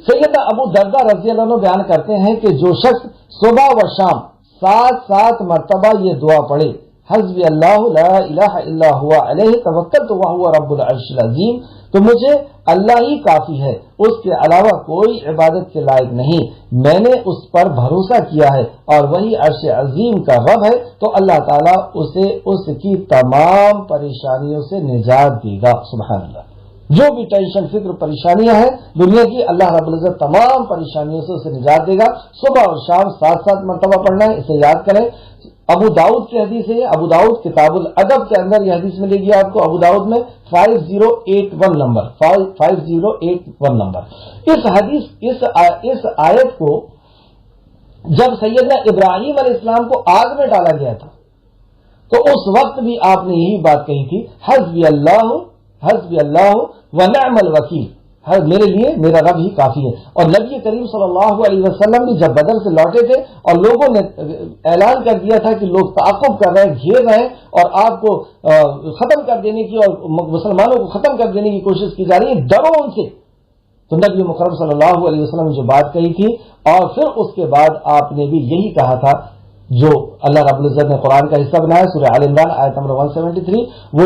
سیدنا ابو دردہ رضی اللہ عنہ بیان کرتے ہیں کہ جو شخص صبح و شام 7 مرتبہ یہ دعا پڑھے، حسبی اللہ لا الہ الا ہوا علیہ توکلت وہو رب العرش العظیم، تو مجھے اللہ ہی کافی ہے، اس کے علاوہ کوئی عبادت کے لائق نہیں، میں نے اس پر بھروسہ کیا ہے اور وہی عرش عظیم کا رب ہے، تو اللہ تعالیٰ اسے اس کی تمام پریشانیوں سے نجات دے گا. سبحان اللہ. جو بھی ٹینشن، فکر، پریشانیاں ہیں دنیا کی، اللہ رب العزت تمام پریشانیوں سے اسے نجات دے گا. صبح اور شام 7 مرتبہ پڑھنا ہے، اسے یاد کریں. ابو داؤد کی حدیث ہے، ابو داؤد کتاب الادب کے اندر یہ حدیث ملے گی آپ کو. ابو داؤد میں 5081 نمبر، 5081 نمبر. اس حدیث اس آیت کو جب سیدنا ابراہیم علیہ السلام کو آگ میں ڈالا گیا تھا تو اس وقت بھی آپ نے یہی بات کہی تھی، حسبی اللہ ونعم الوکیل، میرے لیے میرا رب ہی کافی ہے. اور نبی کریم صلی اللہ علیہ وسلم بھی جب بدر سے لوٹے تھے اور لوگوں نے اعلان کر دیا تھا کہ لوگ تعاقب کر رہے ہیں، گھیر رہے ہیں اور آپ کو ختم کر دینے کی اور مسلمانوں کو ختم کر دینے کی کوشش کی جا رہی ہے، ڈرو ان سے. تو نبی مکرم صلی اللہ علیہ وسلم نے جو بات کہی تھی اور پھر اس کے بعد آپ نے بھی یہی کہا تھا جو اللہ رب العزت نے قرآن کا حصہ بنایا، سورہ آل عمران آیت نمبر 173. وہ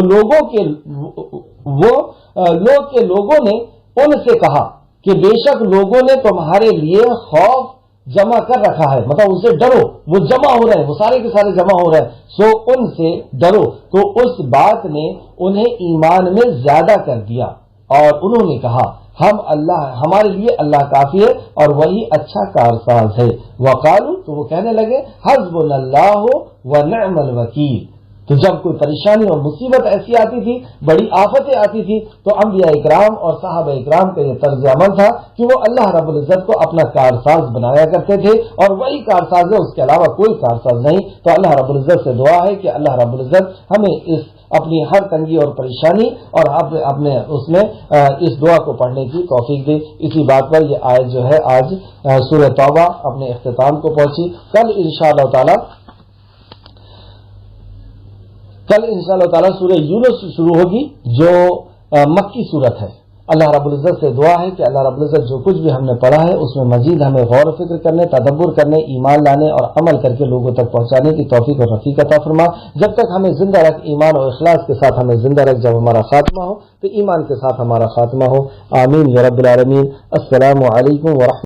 لوگ کے لوگوں نے ان سے کہا کہ بے شک لوگوں نے تمہارے لیے خوف جمع کر رکھا ہے، مطلب ان سے ڈرو، وہ جمع ہو رہے ہیں، وہ سارے کے سارے جمع ہو رہے ہیں، سو ان سے ڈرو. تو اس بات نے انہیں ایمان میں زیادہ کر دیا اور انہوں نے کہا ہمارے لیے اللہ کافی ہے اور وہی اچھا کارساز ہے. وقالو، تو وہ کہنے لگے حسبنا اللہ ونعم الوکیل. تو جب کوئی پریشانی اور مصیبت ایسی آتی تھی، بڑی آفتیں آتی تھی، تو انبیاء اکرام اور صحابہ اکرام کا یہ طرز عمل تھا کہ وہ اللہ رب العزت کو اپنا کارساز بنایا کرتے تھے اور وہی کارساز ہے، اس کے علاوہ کوئی کارساز نہیں. تو اللہ رب العزت سے دعا ہے کہ اللہ رب العزت ہمیں اپنی ہر تنگی اور پریشانی اور اپنے اس میں اس دعا کو پڑھنے کی توفیق دے. اسی بات پر یہ آیت جو ہے آج سورہ توبہ اپنے اختتام کو پہنچی. کل انشاءاللہ تعالی سورہ یونس شروع ہوگی جو مکی صورت ہے. اللہ رب العزت سے دعا ہے کہ اللہ رب العزت جو کچھ بھی ہم نے پڑھا ہے اس میں مزید ہمیں غور و فکر کرنے، تدبر کرنے، ایمان لانے اور عمل کر کے لوگوں تک پہنچانے کی توفیق اور رفیق عطا فرما. جب تک ہمیں زندہ رکھ، ایمان اور اخلاص کے ساتھ ہمیں زندہ رکھ. جب ہمارا خاتمہ ہو تو ایمان کے ساتھ ہمارا خاتمہ ہو. آمین یا رب العالمین. السلام علیکم ورحمۃ